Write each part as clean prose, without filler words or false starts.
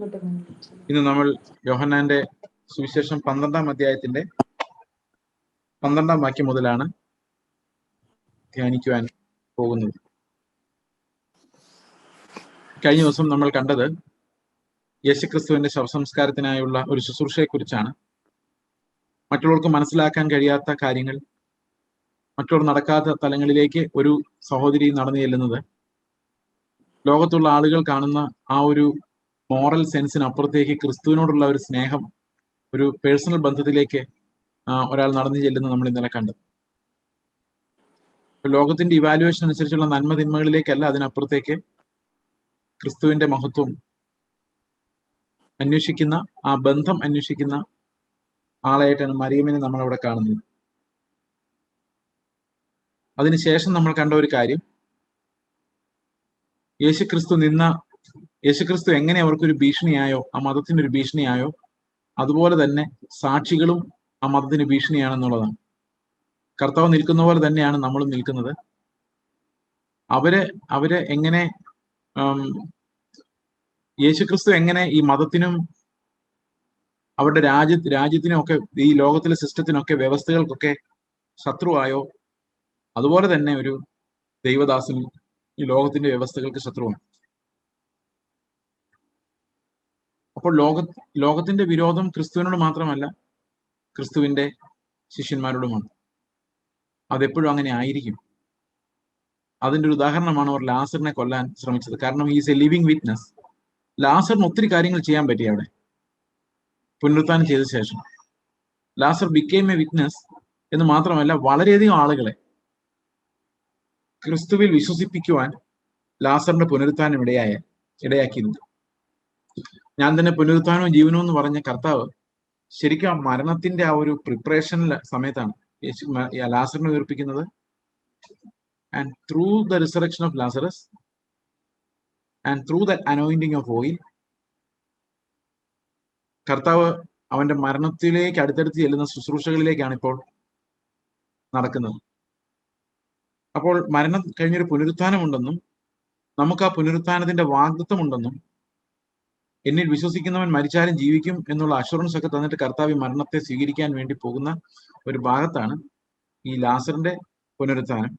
ഇന്ന് നമ്മൾ യോഹന്നാന്റെ സുവിശേഷം 12-ാം അധ്യായത്തിന്റെ 12-ാം വാക്യം മുതലാണ് ധ്യാനിക്കുവാൻ പോകുന്നത്. കഴിഞ്ഞ ദിവസം നമ്മൾ കണ്ടത് യേശുക്രിസ്തുവിന്റെ ശവസംസ്കാരത്തിനായുള്ള ഒരു ശുശ്രൂഷയെക്കുറിച്ചാണ്. മറ്റുള്ളവർക്ക് മനസ്സിലാക്കാൻ കഴിയാത്ത കാര്യങ്ങൾ, മറ്റുള്ളവർ നടക്കാത്ത തലങ്ങളിലേക്ക് ഒരു സഹോദരി നടന്നു ചെല്ലുന്നത് ലോകത്തുള്ള ആളുകൾ കാണുന്ന ആ ഒരു മോറൽ സെൻസിനപ്പുറത്തേക്ക് ക്രിസ്തുവിനോടുള്ള ഒരു സ്നേഹം, ഒരു പേഴ്സണൽ ബന്ധത്തിലേക്ക് ഒരാൾ നടന്നു ചെല്ലുന്നത് നമ്മൾ ഇന്നലെ കണ്ടത്. ലോകത്തിന്റെ ഇവാലുവേഷൻ അനുസരിച്ചുള്ള നന്മ തിന്മകളിലേക്കല്ല, അതിനപ്പുറത്തേക്ക് ക്രിസ്തുവിന്റെ മഹത്വം അന്വേഷിക്കുന്ന, ആ ബന്ധം അന്വേഷിക്കുന്ന ആളായിട്ടാണ് മറിയമിനെ നമ്മൾ അവിടെ കാണുന്നത്. അതിനുശേഷം നമ്മൾ കണ്ട ഒരു കാര്യം, യേശുക്രിസ്തു എങ്ങനെ അവർക്കൊരു ഭീഷണിയായോ, ആ മതത്തിനൊരു ഭീഷണിയായോ, അതുപോലെ തന്നെ സാക്ഷികളും ആ മതത്തിന് ഭീഷണിയാണെന്നുള്ളതാണ്. കർത്താവ് നിൽക്കുന്ന പോലെ തന്നെയാണ് നമ്മളും നിൽക്കുന്നത്. അവര് എങ്ങനെ യേശുക്രിസ്തു എങ്ങനെ ഈ മതത്തിനും അവരുടെ രാജ്യത്തിനും ഒക്കെ, ഈ ലോകത്തിലെ സിസ്റ്റത്തിനൊക്കെ, വ്യവസ്ഥകൾക്കൊക്കെ ശത്രുവായോ, അതുപോലെ തന്നെ ഒരു ദൈവദാസൻ ഈ ലോകത്തിന്റെ വ്യവസ്ഥകൾക്ക് ശത്രുവാണ്. അപ്പോൾ ലോകത്തിന്റെ വിരോധം ക്രിസ്തുവിനോട് മാത്രമല്ല, ക്രിസ്തുവിന്റെ ശിഷ്യന്മാരോടുമാണ്. അതെപ്പോഴും അങ്ങനെ ആയിരിക്കും. അതിന്റെ ഒരു ഉദാഹരണമാണ് അവർ ലാസറിനെ കൊല്ലാൻ ശ്രമിച്ചത്. കാരണം ഈസ് എ ലിവിങ് വിറ്റ്നസ്. ലാസറിന് ഒത്തിരി കാര്യങ്ങൾ ചെയ്യാൻ പറ്റി. അവിടെ പുനരുത്ഥാനം ചെയ്ത ശേഷം ലാസർ ബിക്കേം എ വിറ്റ്നസ് എന്ന് മാത്രമല്ല, വളരെയധികം ആളുകളെ ക്രിസ്തുവിൽ വിശ്വസിപ്പിക്കുവാൻ ലാസറിന്റെ പുനരുത്ഥാനം ഇടയാക്കിയിരുന്നു. ഞാൻ തന്നെ പുനരുത്ഥാനവും ജീവനവും എന്ന് പറഞ്ഞ കർത്താവ് ശരിക്കും ആ മരണത്തിന്റെ ആ ഒരു പ്രിപ്പറേഷനിലെ സമയത്താണ് ലാസറിനെ ഉയർപ്പിക്കുന്നത്. And through the resurrection of Lazarus and through that anointing of oil, കർത്താവ് അവന്റെ മരണത്തിലേക്ക് അടുത്തടുത്ത് ചെല്ലുന്ന ശുശ്രൂഷകളിലേക്കാണ് ഇപ്പോൾ നടക്കുന്നത്. അപ്പോൾ മരണം കഴിഞ്ഞൊരു പുനരുത്ഥാനമുണ്ടെന്നും നമുക്ക് ആ പുനരുത്ഥാനത്തിന്റെ വാഗ്ദത്തം ഉണ്ടെന്നും, എന്നിൽ വിശ്വസിക്കുന്നവൻ മരിച്ചാലും ജീവിക്കും എന്നുള്ള അഷുറൻസ് ഒക്കെ തന്നിട്ട് കർത്താവ് മരണത്തെ സ്വീകരിക്കാൻ വേണ്ടി പോകുന്ന ഒരു ഭാഗത്താണ് ഈ ലാസറിന്റെ പുനരുത്ഥാനം.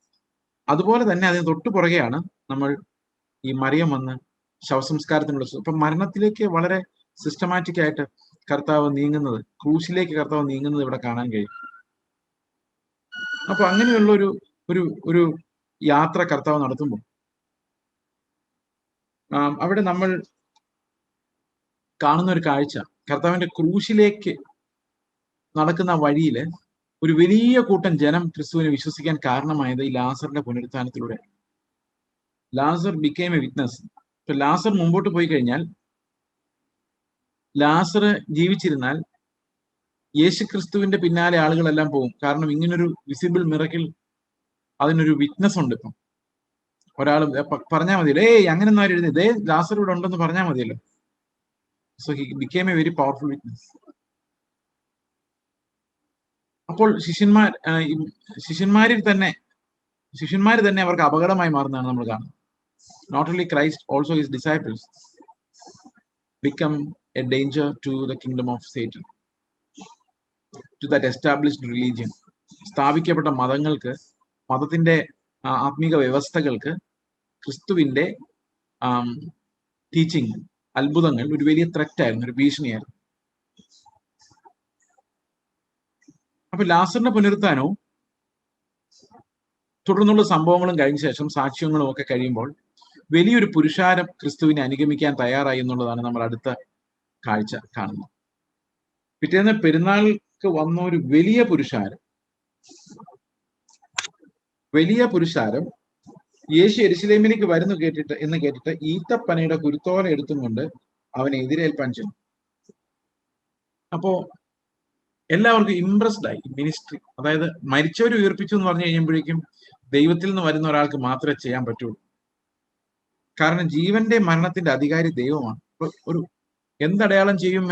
അതുപോലെ തന്നെ അതിന് തൊട്ടു പുറകെയാണ് നമ്മൾ ഈ മറിയം വന്ന് ശവസംസ്കാരത്തിനുള്ള, ഇപ്പൊ മരണത്തിലേക്ക് വളരെ സിസ്റ്റമാറ്റിക് ആയിട്ട് കർത്താവ് നീങ്ങുന്നത്, ക്രൂശിലേക്ക് കർത്താവ് നീങ്ങുന്നത് ഇവിടെ കാണാൻ കഴിയും. അപ്പൊ അങ്ങനെയുള്ള ഒരു യാത്ര കർത്താവ് നടത്തുമ്പോൾ അവിടെ നമ്മൾ കാണുന്ന ഒരു കാഴ്ച, കർത്താവിന്റെ ക്രൂശിലേക്ക് നടക്കുന്ന വഴിയിൽ ഒരു വലിയ കൂട്ടം ജനം ക്രിസ്തുവിനെ വിശ്വസിക്കാൻ കാരണമായത് ഈ ലാസറിന്റെ പുനരുത്ഥാനത്തിലൂടെ. ലാസർ ബിക്കേം എ വിറ്റ്നസ്. ഇപ്പൊ ലാസർ മുമ്പോട്ട് പോയി കഴിഞ്ഞാൽ, ലാസർ ജീവിച്ചിരുന്നാൽ യേശുക്രിസ്തുവിന്റെ പിന്നാലെ ആളുകളെല്ലാം പോകും. കാരണം ഇങ്ങനൊരു വിസിബിൾ മിറക്കിൾ, അതിനൊരു വിറ്റ്നസ് ഉണ്ട്. ഇപ്പം ഒരാൾ പറഞ്ഞാൽ മതിയല്ലോ, അങ്ങനെയൊന്നും ആരും എഴുതി, ലാസർ ഇവിടെ ഉണ്ടെന്ന് പറഞ്ഞാൽ മതിയല്ലോ. So he became a very powerful witness. അപ്പോൾ ശിഷ്യന്മാര് തന്നെ അവർക്ക് അപകടമായി മാറുന്നതാണ് നമ്മൾ കാണുന്നത്. Not only Christ, also his disciples become a danger to the kingdom of Satan, to that established religion. സ്ഥാപിക്കപ്പെട്ട മതത്തിന്റെ ആത്മീക വ്യവസ്ഥകൾക്ക് ക്രിസ്തുവിന്റെ ടീച്ചിങ്, അത്ഭുതങ്ങൾ ഒരു വലിയ ത്രെറ്റായിരുന്നു, ഒരു ഭീഷണിയായിരുന്നു. അപ്പൊ ലാസറിന്റെ പുനരുത്ഥാനവും തുടർന്നുള്ള സംഭവങ്ങളും കഴിഞ്ഞ ശേഷം സാക്ഷ്യങ്ങളും ഒക്കെ കഴിയുമ്പോൾ വലിയൊരു പുരുഷാരം ക്രിസ്തുവിനെ അനുഗമിക്കാൻ തയ്യാറായി എന്നുള്ളതാണ് നമ്മൾ അടുത്ത കാഴ്ച കാണുന്നത്. പിറ്റേന്ന് പെരുന്നാൾക്ക് വന്ന ഒരു വലിയ പുരുഷാരം യേശു യെരുശലേമിലേക്ക് വരുന്നു കേട്ടിട്ട് ഈത്തപ്പനയുടെ കുരുത്തോല എടുത്തും കൊണ്ട് അവനെ എതിരേൽപ്പാൻ ചെന്നു. അപ്പോ എല്ലാവർക്കും ഇംപ്രസ്ഡ് ആയി മിനിസ്ട്രി. അതായത് മരിച്ചവരെ ഉയർപ്പിച്ചു എന്ന് പറഞ്ഞു കഴിയുമ്പോഴേക്കും ദൈവത്തിൽ നിന്ന് വരുന്ന ഒരാൾക്ക് മാത്രമേ ചെയ്യാൻ പറ്റുള്ളൂ. കാരണം ജീവന്റെ മരണത്തിന്റെ അധികാരി ദൈവമാണ്. ഒരു എന്തടയാളം ചെയ്യും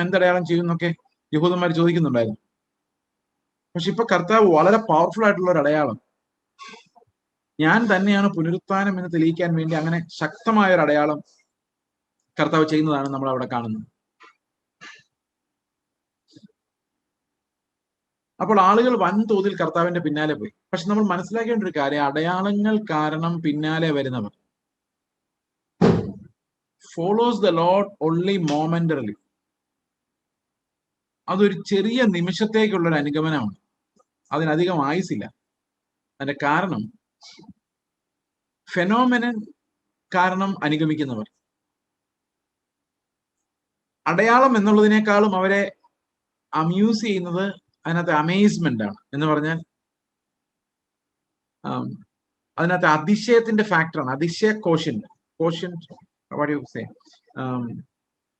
എന്നൊക്കെ യഹൂദന്മാർ ചോദിക്കുന്നുണ്ടായിരുന്നു. പക്ഷെ ഇപ്പൊ കർത്താവ് വളരെ പവർഫുൾ ആയിട്ടുള്ള ഒരു അടയാളം, ഞാൻ തന്നെയാണ് പുനരുത്ഥാനം എന്ന് തെളിയിക്കാൻ വേണ്ടി അങ്ങനെ ശക്തമായ ഒരു അടയാളം കർത്താവ് ചെയ്യുന്നതാണ് നമ്മൾ അവിടെ കാണുന്നത്. അപ്പോൾ ആളുകൾ വൻതോതിൽ കർത്താവിന്റെ പിന്നാലെ പോയി. പക്ഷെ നമ്മൾ മനസ്സിലാക്കേണ്ട ഒരു കാര്യം, അടയാളങ്ങൾ കാരണം പിന്നാലെ വരുന്നവർ ഫോളോസ് ദ ലോർഡ് ഓൺലി മോമെന്ററിലി. അതൊരു ചെറിയ നിമിഷത്തേക്കുള്ള ഒരു അനുഗമനമാണ്, അതിനധികം ആയുസില്ല. അതിന്റെ കാരണം ഫെനോമെനൻ കാരണം അനുഗമിക്കുന്നവർ അടയാളം എന്നുള്ളതിനേക്കാളും അവരെ അമ്യൂസ് ചെയ്യുന്നത് അതിനകത്ത് അമേസ്മെന്റ് ആണ്. എന്ന് പറഞ്ഞാൽ അതിനകത്ത് അതിശയത്തിന്റെ ഫാക്ടറാണ്, അതിശയ കോഷ്യന്റ്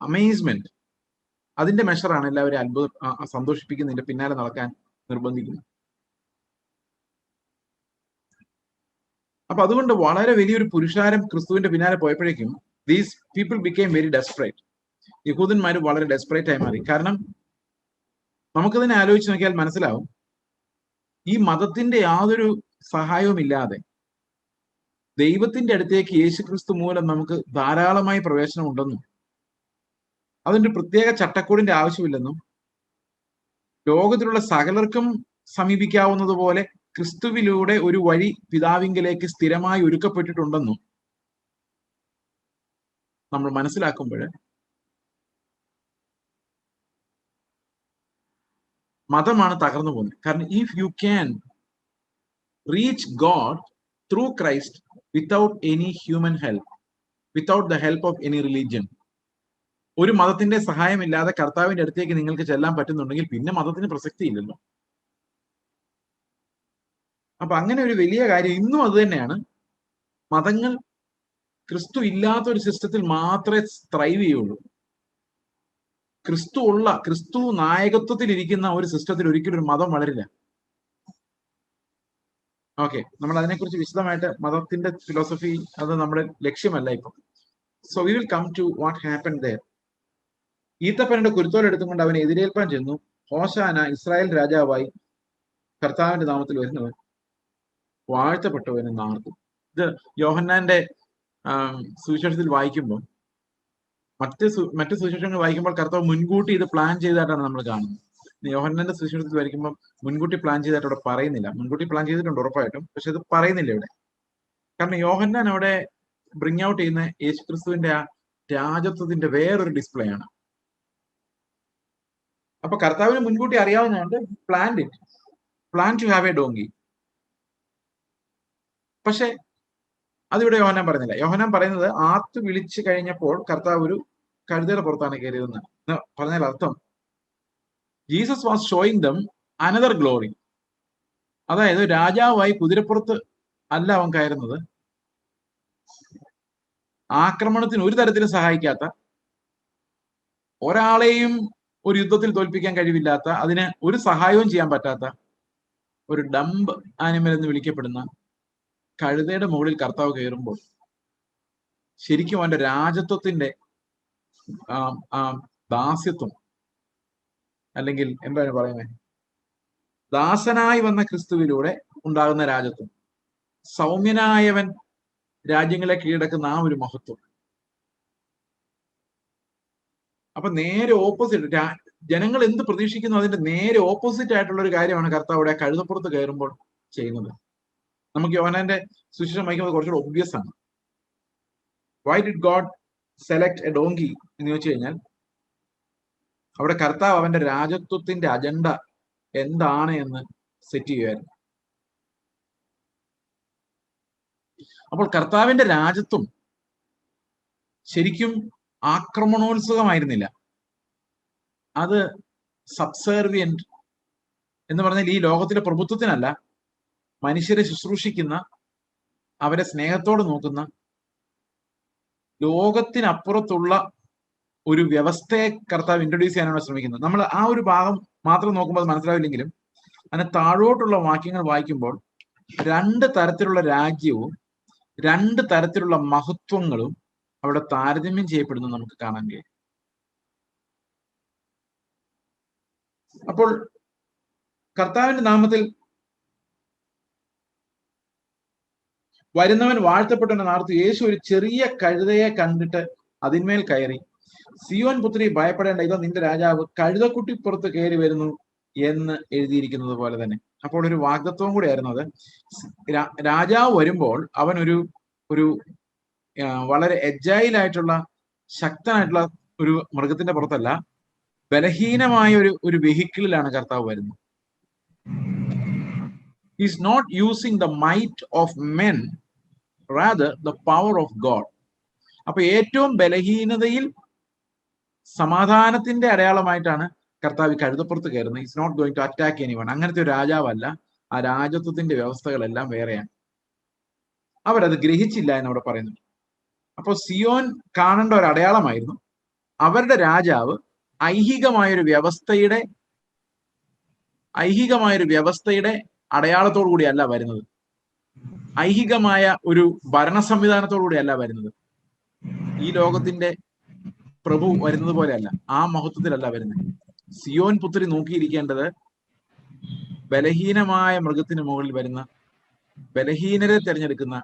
അമേസ്മെന്റ്. അതിന്റെ മെഷറാണ് എല്ലാവരും സന്തോഷിപ്പിക്കുന്നതിന്റെ പിന്നാലെ നടക്കാൻ നിർബന്ധിക്കുന്നത്. അപ്പൊ അതുകൊണ്ട് വളരെ വലിയൊരു പുരുഷാരം ക്രിസ്തുവിന്റെ പിന്നാലെ പോയപ്പോഴേക്കും these people became very desperate. യഹൂദന്മാർ വളരെ ഡെസ്പറേറ്റ് ആയി മാറി. കാരണം നമുക്കതിനെ ആലോചിച്ച് നോക്കിയാൽ മനസ്സിലാവും, ഈ മതത്തിന്റെ യാതൊരു സഹായവും ഇല്ലാതെ ദൈവത്തിന്റെ അടുത്തേക്ക് യേശുക്രിസ്തു മൂലം നമുക്ക് ധാരാളമായി പ്രവേശനം ഉണ്ടെന്നും അതിന്റെ പ്രത്യേക ചട്ടക്കൂടിന്റെ ആവശ്യമില്ലെന്നും ലോകത്തിലുള്ള സകലർക്കും സമീപിക്കാവുന്നതുപോലെ ക്രിസ്തുവിലൂടെ ഒരു വഴി പിതാവിങ്കിലേക്ക് സ്ഥിരമായി ഒരുക്കപ്പെട്ടിട്ടുണ്ടെന്നും നമ്മൾ മനസ്സിലാക്കുമ്പോൾ മതമാണ് തകർന്നു പോകുന്നത്. കാരണം if you can reach God through Christ without any human help, without the help of any religion, ഒരു മതത്തിന്റെ സഹായമില്ലാതെ കർത്താവിന്റെ അടുത്തേക്ക് നിങ്ങൾക്ക് ചെല്ലാൻ പറ്റുന്നുണ്ടെങ്കിൽ പിന്നെ മതത്തിന് പ്രസക്തി ഇല്ലല്ലോ. അപ്പൊ അങ്ങനെ ഒരു വലിയ കാര്യം ഇന്നും അത് തന്നെയാണ്. മതങ്ങൾ ക്രിസ്തു ഇല്ലാത്ത ഒരു സിസ്റ്റത്തിൽ മാത്രമേ ത്രൈവ് ചെയ്യുള്ളൂ. ക്രിസ്തു നായകത്വത്തിൽ ഇരിക്കുന്ന ഒരു സിസ്റ്റത്തിൽ ഒരിക്കലും ഒരു മതം വളരില്ല. ഓക്കെ, നമ്മൾ അതിനെക്കുറിച്ച് വിശദമായിട്ട്, മതത്തിന്റെ ഫിലോസഫി അത് നമ്മുടെ ലക്ഷ്യമല്ല ഇപ്പം. So we will come to what happen there. ഈത്തപ്പനയുടെ കുരുത്തോൽ എടുത്തുകൊണ്ട് അവനെ എതിരേൽപ്പാൻ ചെന്നു. ഹോശാന, ഇസ്രായേൽ രാജാവായി കർത്താവിന്റെ നാമത്തിൽ വരുന്നവൻ വാഴ്ത്തപ്പെട്ടവന് നാർക്കും. ഇത് യോഹന്നാന്റെ സുവിശേഷത്തിൽ വായിക്കുമ്പോൾ, മറ്റു സുവിശേഷങ്ങൾ വായിക്കുമ്പോൾ കർത്താവ് മുൻകൂട്ടി ഇത് പ്ലാൻ ചെയ്തതായിട്ടാണ് നമ്മൾ കാണുന്നത്. യോഹന്നാന്റെ സുവിശേഷത്തിൽ വായിക്കുമ്പോൾ മുൻകൂട്ടി പ്ലാൻ ചെയ്തതായിട്ട് അവിടെ പറയുന്നില്ല. മുൻകൂട്ടി പ്ലാൻ ചെയ്തിട്ടുണ്ട് ഉറപ്പായിട്ടും, പക്ഷെ ഇത് പറയുന്നില്ല ഇവിടെ. കാരണം യോഹന്നാൻ അവിടെ ബ്രിങ് ഔട്ട് ചെയ്യുന്ന യേശുക്രിസ്തുവിന്റെ ആ രാജത്വത്തിന്റെ വേറൊരു ഡിസ്പ്ലേ ആണ്. അപ്പൊ കർത്താവിന് മുൻകൂട്ടി അറിയാവുന്നതുകൊണ്ട് plan to have a donkey. പക്ഷെ അതിവിടെ യോഹന്നാൻ പറയുന്നില്ല. യോഹന്നാൻ പറയുന്നത് ആർത്ത് വിളിച്ചു കഴിഞ്ഞപ്പോൾ കർത്താവ് ഒരു കഴുതയുടെ പുറത്താണ് കയറിയതെന്ന്. പറഞ്ഞാൽ അർത്ഥം, Jesus was showing dum another glory. അതായത് രാജാവായി കുതിരപ്പുറത്ത് അല്ല അവൻ കയറുന്നത്, ആക്രമണത്തിന് ഒരു തരത്തിലും സഹായിക്കാത്ത, ഒരാളെയും ഒരു യുദ്ധത്തിൽ തോൽപ്പിക്കാൻ കഴിവില്ലാത്ത, അതിന് ഒരു സഹായവും ചെയ്യാൻ പറ്റാത്ത ഒരു ഡംബ് ആനിമൽ എന്ന് വിളിക്കപ്പെടുന്ന കഴുതയുടെ മുകളിൽ കർത്താവ് കയറുമ്പോൾ ശരിക്കും അവന്റെ രാജത്വത്തിന്റെ ദാസ്യത്വം, അല്ലെങ്കിൽ എന്താണ് പറയുന്നത്, ദാസനായി വന്ന ക്രിസ്തുവിലൂടെ ഉണ്ടാകുന്ന രാജത്വം, സൗമ്യനായവൻ രാജ്യങ്ങളെ കീഴടക്കുന്ന ആ ഒരു മഹത്വം. അപ്പൊ നേരെ ഓപ്പോസിറ്റ്, ജനങ്ങൾ എന്ത് പ്രതീക്ഷിക്കുന്നു അതിന്റെ നേരെ ഓപ്പോസിറ്റ് ആയിട്ടുള്ള ഒരു കാര്യമാണ് കർത്താവ് അവിടെ കഴുതപ്പുറത്ത് കയറുമ്പോൾ ചെയ്യുന്നത്. നമുക്ക് യോഹന്നാന്റെ സുവിശേഷം വായിക്കുന്നത് കുറച്ചുകൂടെ ഒബ്വിയസ് ആണ്. Why did God select A donkey എന്ന് ചോദിച്ചു കഴിഞ്ഞാൽ, അവിടെ കർത്താവ് അവന്റെ രാജത്വത്തിന്റെ അജണ്ട എന്താണ് എന്ന് സെറ്റ് ചെയ്യുമായിരുന്നു. അപ്പോൾ കർത്താവിന്റെ രാജത്വം ശരിക്കും ആക്രമണോത്സുകമായിരുന്നില്ല, അത് സബ്സർവിയന്റ് എന്ന് പറഞ്ഞാൽ ഈ ലോകത്തിലെ പ്രഭുത്വത്തിനല്ല, മനുഷ്യരെ ശുശ്രൂഷിക്കുന്ന, അവരെ സ്നേഹത്തോട് നോക്കുന്ന, ലോകത്തിനപ്പുറത്തുള്ള ഒരു വ്യവസ്ഥയെ കർത്താവ് ഇൻട്രൊഡ്യൂസ് ചെയ്യാനാണ് ശ്രമിക്കുന്നത്. നമ്മൾ ആ ഒരു ഭാഗം മാത്രം നോക്കുമ്പോൾ അത് മനസ്സിലാവില്ലെങ്കിലും അതിന് താഴോട്ടുള്ള വാക്യങ്ങൾ വായിക്കുമ്പോൾ രണ്ട് തരത്തിലുള്ള രാജ്യവും രണ്ട് തരത്തിലുള്ള മഹത്വങ്ങളും അവിടെ താരതമ്യം ചെയ്യപ്പെടുന്നു നമുക്ക് കാണാൻ കഴിയും. അപ്പോൾ കർത്താവിന്റെ നാമത്തിൽ വരുന്നവൻ വാഴ്ത്തപ്പെട്ടവൻ നാർത്തു. യേശു ഒരു ചെറിയ കഴുതയെ കണ്ടിട്ട് അതിന്മേൽ കയറി, സിയോൻ പുത്രി ഭയപ്പെടേണ്ട, ഇതോ നിന്റെ രാജാവ് കഴുതക്കുട്ടിപ്പുറത്ത് കയറി വരുന്നു എന്ന് എഴുതിയിരിക്കുന്നത് പോലെ തന്നെ. അപ്പോൾ ഒരു വാഗ്ദത്വവും കൂടിയായിരുന്നു അത്. രാജാവ് വരുമ്പോൾ അവൻ ഒരു വളരെ എജൈലായിട്ടുള്ള, ശക്തനായിട്ടുള്ള ഒരു മൃഗത്തിന്റെ പുറത്തല്ല, ബലഹീനമായ ഒരു വെഹിക്കിളിലാണ് കർത്താവ് വരുന്നത്. Is not using the might of men, rather the power of God. അപ്പൊ ഏറ്റവും ബലഹീനതയിൽ സമാധാനത്തിന്റെ അടയാളമായിട്ടാണ് കർത്താവ് കഴുതപ്പുറത്ത് കയറുന്നത്. Is not going to attack anyone. അങ്ങനത്തെ ഒരു രാജാവല്ല. ആ രാജത്വത്തിന്റെ വ്യവസ്ഥകളെല്ലാം വേറെയാണ്. അവരത് ഗ്രഹിച്ചില്ല എന്നവിടെ പറയുന്നു. അപ്പോൾ സിയോൻ കാണേണ്ട ഒരു അടയാളമായിരുന്നു. അവരുടെ രാജാവ് ഐഹികമായൊരു വ്യവസ്ഥയുടെ അടയാളത്തോടു കൂടിയല്ല വരുന്നത്. ഐഹികമായ ഒരു ഭരണ സംവിധാനത്തോടു കൂടിയല്ല വരുന്നത്. ഈ ലോകത്തിന്റെ പ്രഭു വരുന്നത് പോലെയല്ല, ആ മഹത്വത്തിലല്ല വരുന്നത്. സിയോൻ പുത്രി നോക്കിയിരിക്കേണ്ടത് ബലഹീനമായ മൃഗത്തിന് മുകളിൽ വരുന്ന, ബലഹീനരെ തിരഞ്ഞെടുക്കുന്ന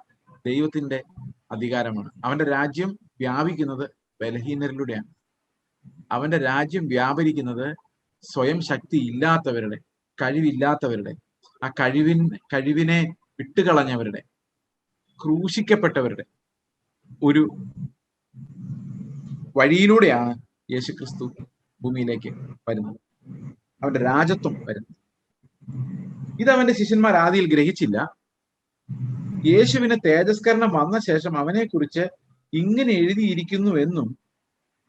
ദൈവത്തിന്റെ അധികാരമാണ്. അവന്റെ രാജ്യം വ്യാപിക്കുന്നത് ബലഹീനരിലൂടെയാണ്. അവന്റെ രാജ്യം വ്യാപരിക്കുന്നത് സ്വയം ശക്തി ഇല്ലാത്തവരുടെ, കഴിവില്ലാത്തവരുടെ, ആ കഴിവിനെ വിട്ടുകളഞ്ഞവരുടെ, ക്രൂശിക്കപ്പെട്ടവരുടെ ഒരു വഴിയിലൂടെയാണ് യേശുക്രിസ്തു ഭൂമിയിലേക്ക് വരുന്നത്, അവന്റെ രാജത്വം വരുന്നത്. ഇത് അവന്റെ ശിഷ്യന്മാർ ആദിയിൽ ഗ്രഹിച്ചില്ല. യേശുവിന് തേജസ്കരണം വന്ന ശേഷം അവനെ കുറിച്ച് ഇങ്ങനെ എഴുതിയിരിക്കുന്നുവെന്നും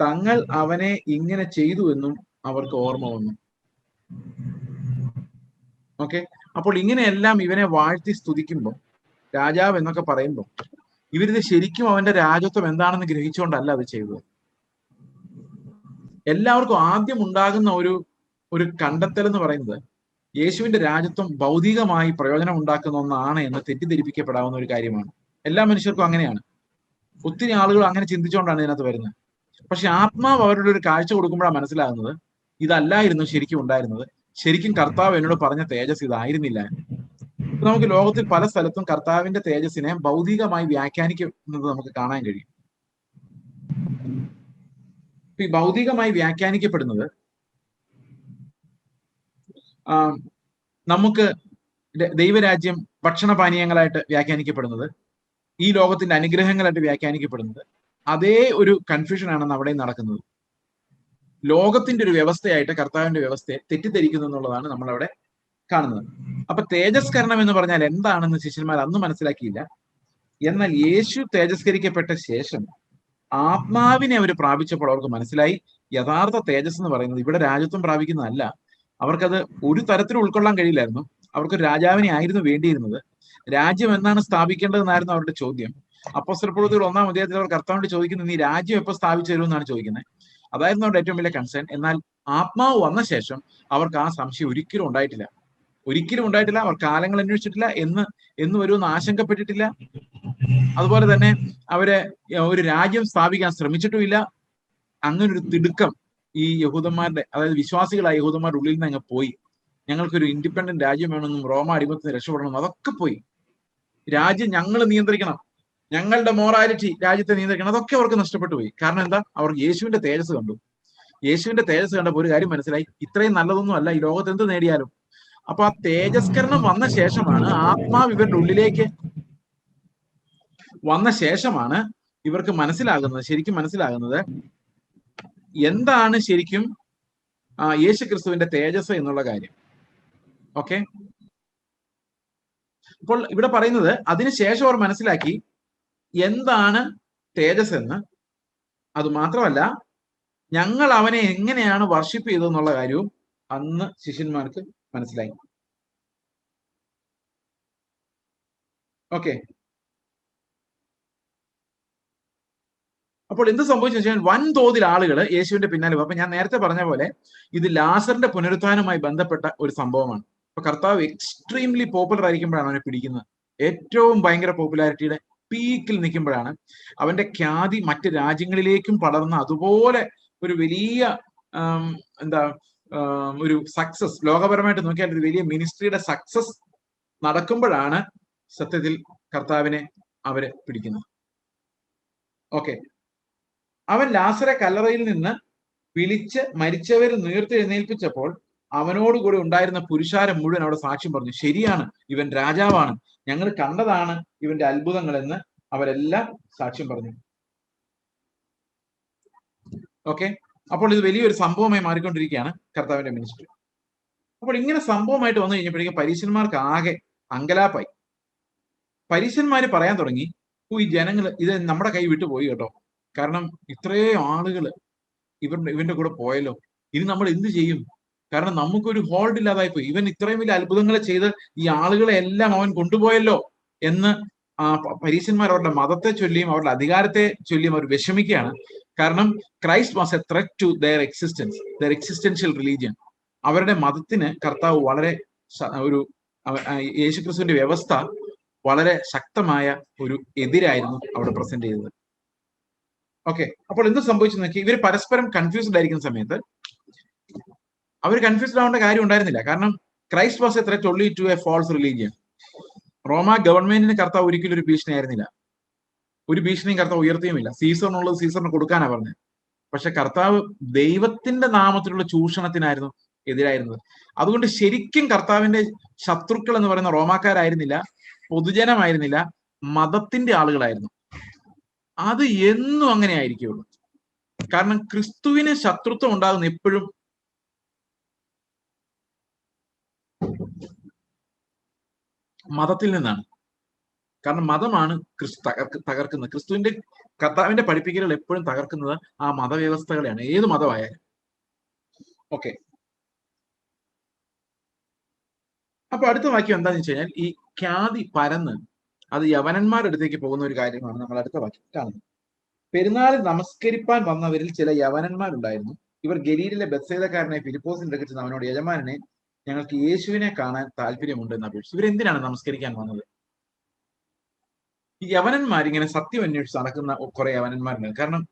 തങ്ങൾ അവനെ ഇങ്ങനെ ചെയ്തു എന്നും അവർക്ക് ഓർമ്മ വന്നു. ഓക്കെ, അപ്പോൾ ഇങ്ങനെയെല്ലാം ഇവനെ വാഴ്ത്തി സ്തുതിക്കുമ്പോൾ, രാജാവ് എന്നൊക്കെ പറയുമ്പോൾ, ഇവരിത് ശരിക്കും അവന്റെ രാജത്വം എന്താണെന്ന് ഗ്രഹിച്ചുകൊണ്ടല്ല അത് ചെയ്തത്. എല്ലാവർക്കും ആദ്യം ഉണ്ടാകുന്ന ഒരു കണ്ടെത്തൽ എന്ന് പറയുന്നത് യേശുവിന്റെ രാജ്യത്വം ഭൗതികമായി പ്രയോജനം ഉണ്ടാക്കുന്ന ഒന്നാണ് എന്ന് തെറ്റിദ്ധരിപ്പിക്കപ്പെടാവുന്ന ഒരു കാര്യമാണ്. എല്ലാ മനുഷ്യർക്കും അങ്ങനെയാണ്. ഒത്തിരി ആളുകൾ അങ്ങനെ ചിന്തിച്ചുകൊണ്ടാണ് ഇതിനകത്ത് വരുന്നത്. പക്ഷെ ആത്മാവ് അവരുടെ ഒരു കാഴ്ച കൊടുക്കുമ്പോഴാണ് മനസ്സിലാകുന്നത് ഇതല്ലായിരുന്നു ശരിക്കും ഉണ്ടായിരുന്നത്. ശരിക്കും കർത്താവ് എന്നോട് പറഞ്ഞ തേജസ് ഇതായിരുന്നില്ല. നമുക്ക് ലോകത്തിൽ പല സ്ഥലത്തും കർത്താവിന്റെ തേജസ്സിനെ ഭൗതികമായി വ്യാഖ്യാനിക്കുന്നത് നമുക്ക് കാണാൻ കഴിയും. ഈ ഭൗതികമായി വ്യാഖ്യാനിക്കപ്പെടുന്നത് നമുക്ക് ദൈവരാജ്യം ഭക്ഷണപാനീയങ്ങളായിട്ട് വ്യാഖ്യാനിക്കപ്പെടുന്നത്, ഈ ലോകത്തിന്റെ അനുഗ്രഹങ്ങളായിട്ട് വ്യാഖ്യാനിക്കപ്പെടുന്നത്, അതേ ഒരു കൺഫ്യൂഷൻ ആണെന്ന് അവിടെ നടക്കുന്നത്. ലോകത്തിന്റെ ഒരു വ്യവസ്ഥയായിട്ട് കർത്താവിന്റെ വ്യവസ്ഥയെ തെറ്റിദ്ധരിക്കുന്നു എന്നുള്ളതാണ് നമ്മൾ അവിടെ കാണുന്നത്. അപ്പൊ തേജസ്കരണം എന്ന് പറഞ്ഞാൽ എന്താണെന്ന് ശിഷ്യന്മാർ അന്ന് മനസ്സിലാക്കിയില്ല. എന്നാൽ യേശു തേജസ്കരിക്കപ്പെട്ട ശേഷം ആത്മാവിനെ അവർ പ്രാപിച്ചപ്പോൾ അവർക്ക് മനസ്സിലായി യഥാർത്ഥ തേജസ് എന്ന് പറയുന്നത് ഇവിടെ രാജ്യത്വം പ്രാപിക്കുന്നതല്ല. അവർക്കത് ഒരു തരത്തിലും ഉൾക്കൊള്ളാൻ കഴിയില്ലായിരുന്നു. അവർക്ക് രാജാവിനെ ആയിരുന്നു വേണ്ടിയിരുന്നത്. രാജ്യം എന്നാണ് സ്ഥാപിക്കേണ്ടതെന്നായിരുന്നു അവരുടെ ചോദ്യം. അപ്പോസ്തലപ്രവൃത്തികൾ 1-ാം അധ്യായത്തിൽ അവർ കർത്താവിനോട് ചോദിക്കുന്നത് നീ രാജ്യം എപ്പോൾ സ്ഥാപിച്ചു തരുമെന്നാണ് ചോദിക്കുന്നത്. അതായിരുന്നു അവരുടെ ഏറ്റവും വലിയ കൺസേൺ. എന്നാൽ ആത്മാവ് വന്ന ശേഷം അവർക്ക് ആ സംശയം ഒരിക്കലും ഉണ്ടായിട്ടില്ല. അവർ കാലങ്ങൾ അന്വേഷിച്ചിട്ടില്ല, എന്ന് വരുമെന്ന് ആശങ്കപ്പെട്ടിട്ടില്ല. അതുപോലെ തന്നെ അവര് ഒരു രാജ്യം സ്ഥാപിക്കാൻ ശ്രമിച്ചിട്ടുമില്ല. അങ്ങനൊരു തിടുക്കം ഈ യഹൂദന്മാരുടെ, അതായത് വിശ്വാസികളായ യഹൂദന്മാരുടെ ഉള്ളിൽ നിന്ന് അങ്ങ് പോയി. ഞങ്ങൾക്കൊരു ഇൻഡിപെൻഡന്റ് രാജ്യം വേണമെന്നും റോമ അടിമത്തിന് രക്ഷപ്പെടണമെന്നും അതൊക്കെ പോയി. രാജ്യം ഞങ്ങൾ നിയന്ത്രിക്കണം, ഞങ്ങളുടെ മോറാലിറ്റി രാജ്യത്തെ നിയന്ത്രിക്കണം, അതൊക്കെ അവർക്ക് നഷ്ടപ്പെട്ടു പോയി. കാരണം എന്താ? അവർ യേശുവിന്റെ തേജസ് കണ്ടു. യേശുവിന്റെ തേജസ് കണ്ടപ്പോൾ ഒരു കാര്യം മനസ്സിലായി, ഇത്രയും നല്ലതൊന്നും അല്ല ഈ ലോകത്ത് എന്ത് നേടിയാലും. അപ്പൊ ആ തേജസ്കരണം വന്ന ശേഷമാണ്, ആത്മാവ് ഇവരുടെ ഉള്ളിലേക്ക് വന്ന ശേഷമാണ് ഇവർക്ക് ശരിക്കും മനസ്സിലാകുന്നത് എന്താണ് ശരിക്കും യേശുക്രിസ്തുവിന്റെ തേജസ് എന്നുള്ള കാര്യം. ഓക്കെ, അപ്പോൾ ഇവിടെ പറയുന്നത് അതിനുശേഷം അവർ മനസ്സിലാക്കി എന്താണ് തേജസ് എന്ന്. അത് മാത്രമല്ല, ഞങ്ങൾ അവനെ എങ്ങനെയാണ് വർഷിപ്പ് ചെയ്തതെന്നുള്ള കാര്യവും അന്ന് ശിഷ്യന്മാർക്ക് മനസ്സിലായി. ഓക്കെ, അപ്പോൾ എന്ത് സംഭവിച്ചു വെച്ചാൽ വൻതോതിൽ ആളുകൾ യേശുവിന്റെ പിന്നാലെ പോകും. അപ്പൊ ഞാൻ നേരത്തെ പറഞ്ഞ പോലെ ഇത് ലാസറിന്റെ പുനരുത്ഥാനവുമായി ബന്ധപ്പെട്ട ഒരു സംഭവമാണ്. അപ്പൊ കർത്താവ് എക്സ്ട്രീംലി പോപ്പുലർ ആയിരിക്കുമ്പോഴാണ് അവനെ പിടിക്കുന്നത്. ഏറ്റവും ഭയങ്കര പോപ്പുലാരിറ്റിയുടെ പീക്കിൽ നിൽക്കുമ്പോഴാണ് അവന്റെ ഖ്യാതി മറ്റ് രാജ്യങ്ങളിലേക്കും പടർന്ന് അതുപോലെ ഒരു വലിയ ഒരു സക്സസ്, ലോകപരമായിട്ട് നോക്കിയാൽ ഒരു വലിയ മിനിസ്ട്രിയുടെ സക്സസ് നടക്കുമ്പോഴാണ് സത്യത്തിൽ കർത്താവിനെ അവര് പിടിക്കുന്നത്. ഓക്കെ, അവൻ ലാസറെ കല്ലറയിൽ നിന്ന് വിളിച്ച് മരിച്ചവരെ ഉയർത്തെഴുന്നേൽപ്പിച്ചപ്പോൾ അവനോട് കൂടെ ഉണ്ടായിരുന്ന പുരുഷാരം മുഴുവൻ അവിടെ സാക്ഷ്യം പറഞ്ഞു, ശരിയാണ്, ഇവൻ രാജാവാണ്, ഞങ്ങൾ കണ്ടതാണ് ഇവന്റെ അത്ഭുതങ്ങൾ എന്ന് അവരെല്ലാം സാക്ഷ്യം പറഞ്ഞു. ഓക്കെ, അപ്പോൾ ഇത് വലിയൊരു സംഭവമായി മാറിക്കൊണ്ടിരിക്കുകയാണ് കർത്താവിന്റെ മിനിസ്ട്രി. അപ്പോൾ ഇങ്ങനെ സംഭവമായിട്ട് വന്നു കഴിഞ്ഞപ്പോഴേക്കും പരീശന്മാർക്ക് ആകെ അങ്കലാപ്പായി. പരീശന്മാര് പറയാൻ തുടങ്ങി, ഈ ജനങ്ങൾ ഇത് നമ്മുടെ കൈ വിട്ടുപോയി കേട്ടോ, കാരണം ഇത്രയും ആളുകൾ ഇവന്റെ കൂടെ പോയല്ലോ, ഇനി നമ്മൾ എന്ത് ചെയ്യും? കാരണം നമുക്കൊരു ഹോൾഡ് ഇല്ലാതായി പോയി, ഇവൻ ഇത്രയും വലിയ അത്ഭുതങ്ങൾ ചെയ്ത് ഈ ആളുകളെ എല്ലാം അവൻ കൊണ്ടുപോയല്ലോ എന്ന് പരീശന്മാർ അവരുടെ മതത്തെ ചൊല്ലിയും അവരുടെ അധികാരത്തെ ചൊല്ലിയും അവർ വിഷമിക്കുകയാണ്. കാരണം Christ was a threat to their existence, their existential religion. അവരുടെ മതത്തിന് കർത്താവ് വളരെ ഒരു യേശുക്രിസ്തുവിന്റെ വ്യവസ്ഥ വളരെ ശക്തമായ ഒരു എതിരായിരുന്നു അവിടെ പ്രസന്റ് ചെയ്തത്. ഓക്കെ, അപ്പോൾ എന്ത് സംഭവിച്ചു നോക്കി, ഇവർ പരസ്പരം കൺഫ്യൂസ്ഡ് ആയിരിക്കുന്ന സമയത്ത് അവർ കൺഫ്യൂസ്ഡ് ആവേണ്ട കാര്യം ഉണ്ടായിരുന്നില്ല. കാരണം Christ was a threat only to a false religion. റോമ ഗവൺമെന്റിന് കർത്താവ് ഒരിക്കലും ഒരു ഭീഷണി ആയിരുന്നില്ല, ഒരു ഭീഷണിയും കർത്താവ് ഉയർത്തിയുമില്ല. സീസറിനുള്ളത് സീസറിന് കൊടുക്കാനാ പറഞ്ഞത്. പക്ഷെ കർത്താവ് ദൈവത്തിന്റെ നാമത്തിലുള്ള ചൂഷണത്തിനായിരുന്നു എതിരായിരുന്നത്. അതുകൊണ്ട് ശരിക്കും കർത്താവിന്റെ ശത്രുക്കൾ എന്ന് പറയുന്ന റോമാക്കാരായിരുന്നില്ല, പൊതുജനമായിരുന്നില്ല, മതത്തിന്റെ ആളുകളായിരുന്നു. അത് എന്നും അങ്ങനെ ആയിരിക്കുള്ളൂ. കാരണം ക്രിസ്തുവിന് ശത്രുത്വം ഉണ്ടാകുന്ന എപ്പോഴും മതത്തിൽ നിന്നാണ്. കാരണം മതമാണ് തകർക്കുന്നത്. ക്രിസ്തുവിന്റെ കർത്താവിന്റെ പഠിപ്പിക്കലുകൾ എപ്പോഴും തകർക്കുന്നത് ആ മതവ്യവസ്ഥകളെയാണ്, ഏത് മതമായാലും. ഓക്കെ, അപ്പൊ അടുത്ത വാക്യം എന്താണെന്ന് വെച്ച് കഴിഞ്ഞാൽ, ഈ ഖ്യാതി പരന്ന് അത് യവനന്മാരുടെ അടുത്തേക്ക് പോകുന്ന ഒരു കാര്യമാണ് നമ്മൾ അടുത്ത വാക്യം കാണുന്നത്. പെരുന്നാളിൽ നമസ്കരിപ്പാൻ വന്നവരിൽ ചില യവനന്മാരുണ്ടായിരുന്നു. ഇവർ ഗലീലിലെ ബെത്സേദക്കാരനെ ഫിലിപ്പോസിന്റെ അടുത്ത് ചെന്ന് അവനോട്, യജമാനനെ, ഞങ്ങൾക്ക് യേശുവിനെ കാണാൻ താല്പര്യമുണ്ട് എന്ന് അപേക്ഷിച്ചു. ഇവരെന്തിനാണ് നമസ്കരിക്കാൻ വന്നത്? ഈ യവനന്മാർ ഇങ്ങനെ സത്യം അന്വേഷിച്ച് നടക്കുന്ന കുറെ യവനന്മാരുണ്ട്. കാരണം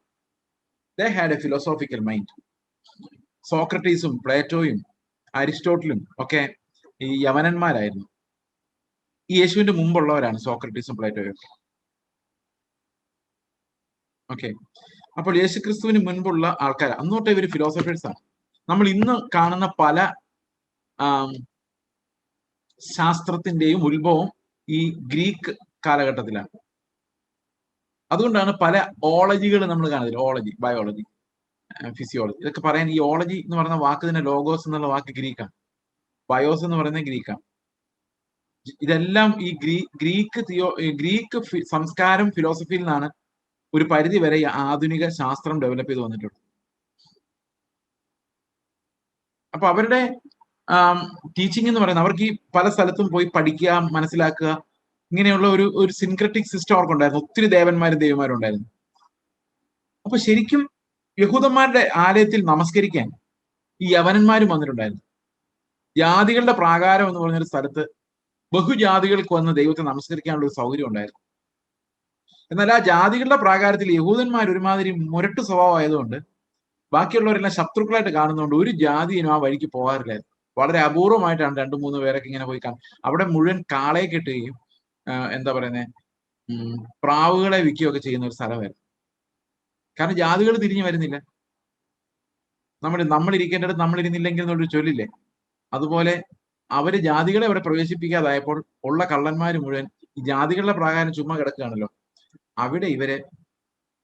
they had a philosophical mind. സോക്രട്ടീസും പ്ലേറ്റോയും അരിസ്റ്റോട്ടിലും ഒക്കെ ഈ യവനന്മാരായിരുന്നു. ഈ യേശുവിന്റെ മുമ്പുള്ളവരാണ് സോക്രട്ടീസും പ്ലേറ്റോയും. ഓക്കെ, അപ്പോൾ യേശുക്രിസ്തുവിന് മുൻപുള്ള ആൾക്കാർ, അന്നോട്ട് ഇവർ ഫിലോസഫേഴ്സ് ആണ്. നമ്മൾ ഇന്ന് കാണുന്ന പല ശാസ്ത്രത്തിന്റെയും ഉത്ഭവം ഈ ഗ്രീക്ക് കാലഘട്ടത്തിലാണ്. അതുകൊണ്ടാണ് പല ഓളജികൾ നമ്മൾ കാണുന്നത്. ഓളജി, ബയോളജി, ഫിസിയോളജി, ഇതൊക്കെ പറയാൻ ഈ ഓളജി എന്ന് പറയുന്ന വാക്ക് തന്നെ ലോഗോസ് എന്നുള്ള വാക്ക് ഗ്രീക്കാണ്, ബയോസ് എന്ന് പറയുന്നത് ഗ്രീക്കാണ്. ഇതെല്ലാം ഈ ഗ്രീക്ക് സംസ്കാരം, ഫിലോസഫിയിൽ നിന്നാണ് ഒരു പരിധി വരെ ആധുനിക ശാസ്ത്രം ഡെവലപ്പ് ചെയ്ത് വന്നിട്ടുണ്ട്. അപ്പൊ അവരുടെ ടീച്ചിങ് എന്ന് പറയുന്നത് അവർക്ക് ഈ പല സ്ഥലത്തും പോയി പഠിക്കുക, മനസ്സിലാക്കുക, ഇങ്ങനെയുള്ള ഒരു സിൻക്രറ്റിക് സിസ്റ്റം അവർക്കുണ്ടായിരുന്നു. ഒത്തിരി ദേവന്മാരും ദൈവന്മാരും ഉണ്ടായിരുന്നു. അപ്പൊ ശരിക്കും യഹൂദന്മാരുടെ ആലയത്തിൽ നമസ്കരിക്കാൻ ഈ യവനന്മാരും വന്നിട്ടുണ്ടായിരുന്നു. ജാതികളുടെ പ്രാകാരം എന്ന് പറഞ്ഞൊരു സ്ഥലത്ത് ബഹുജാതികൾക്ക് വന്ന് ദൈവത്തെ നമസ്കരിക്കാനുള്ള ഒരു സൗകര്യം ഉണ്ടായിരുന്നു. എന്നാൽ ആ ജാതികളുടെ പ്രാകാരത്തിൽ യഹൂദന്മാർ ഒരുമാതിരി മുരട്ടു സ്വഭാവമായതുകൊണ്ട് ബാക്കിയുള്ളവരെല്ലാം ശത്രുക്കളായിട്ട് കാണുന്നതുകൊണ്ട് ഒരു ജാതിയും ആ വഴിക്ക് പോകാറില്ലായിരുന്നു. വളരെ അപൂർവമായിട്ടാണ് 2-3 പേരൊക്കെ ഇങ്ങനെ പോയി കാണും. അവിടെ മുഴുവൻ കാളയെ കെട്ടുകയും എന്താ പറയുന്നത്, പ്രാവുകളെ വിൽക്കുകയൊക്കെ ചെയ്യുന്ന ഒരു സ്ഥലമായിരുന്നു. കാരണം ജാതികൾ തിരിഞ്ഞു വരുന്നില്ല. നമ്മൾ ഇരിക്കേണ്ടത് നമ്മൾ ഇരുന്നില്ലെങ്കിൽ എന്നൊരു ചൊല്ലില്ലേ, അതുപോലെ അവര് ജാതികളെ അവിടെ പ്രവേശിപ്പിക്കാതായപ്പോൾ ഉള്ള കള്ളന്മാർ മുഴുവൻ ഈ ജാതികളുടെ പ്രാകാരം ചുമ്മാ കിടക്കുകയാണല്ലോ, അവിടെ ഇവരെ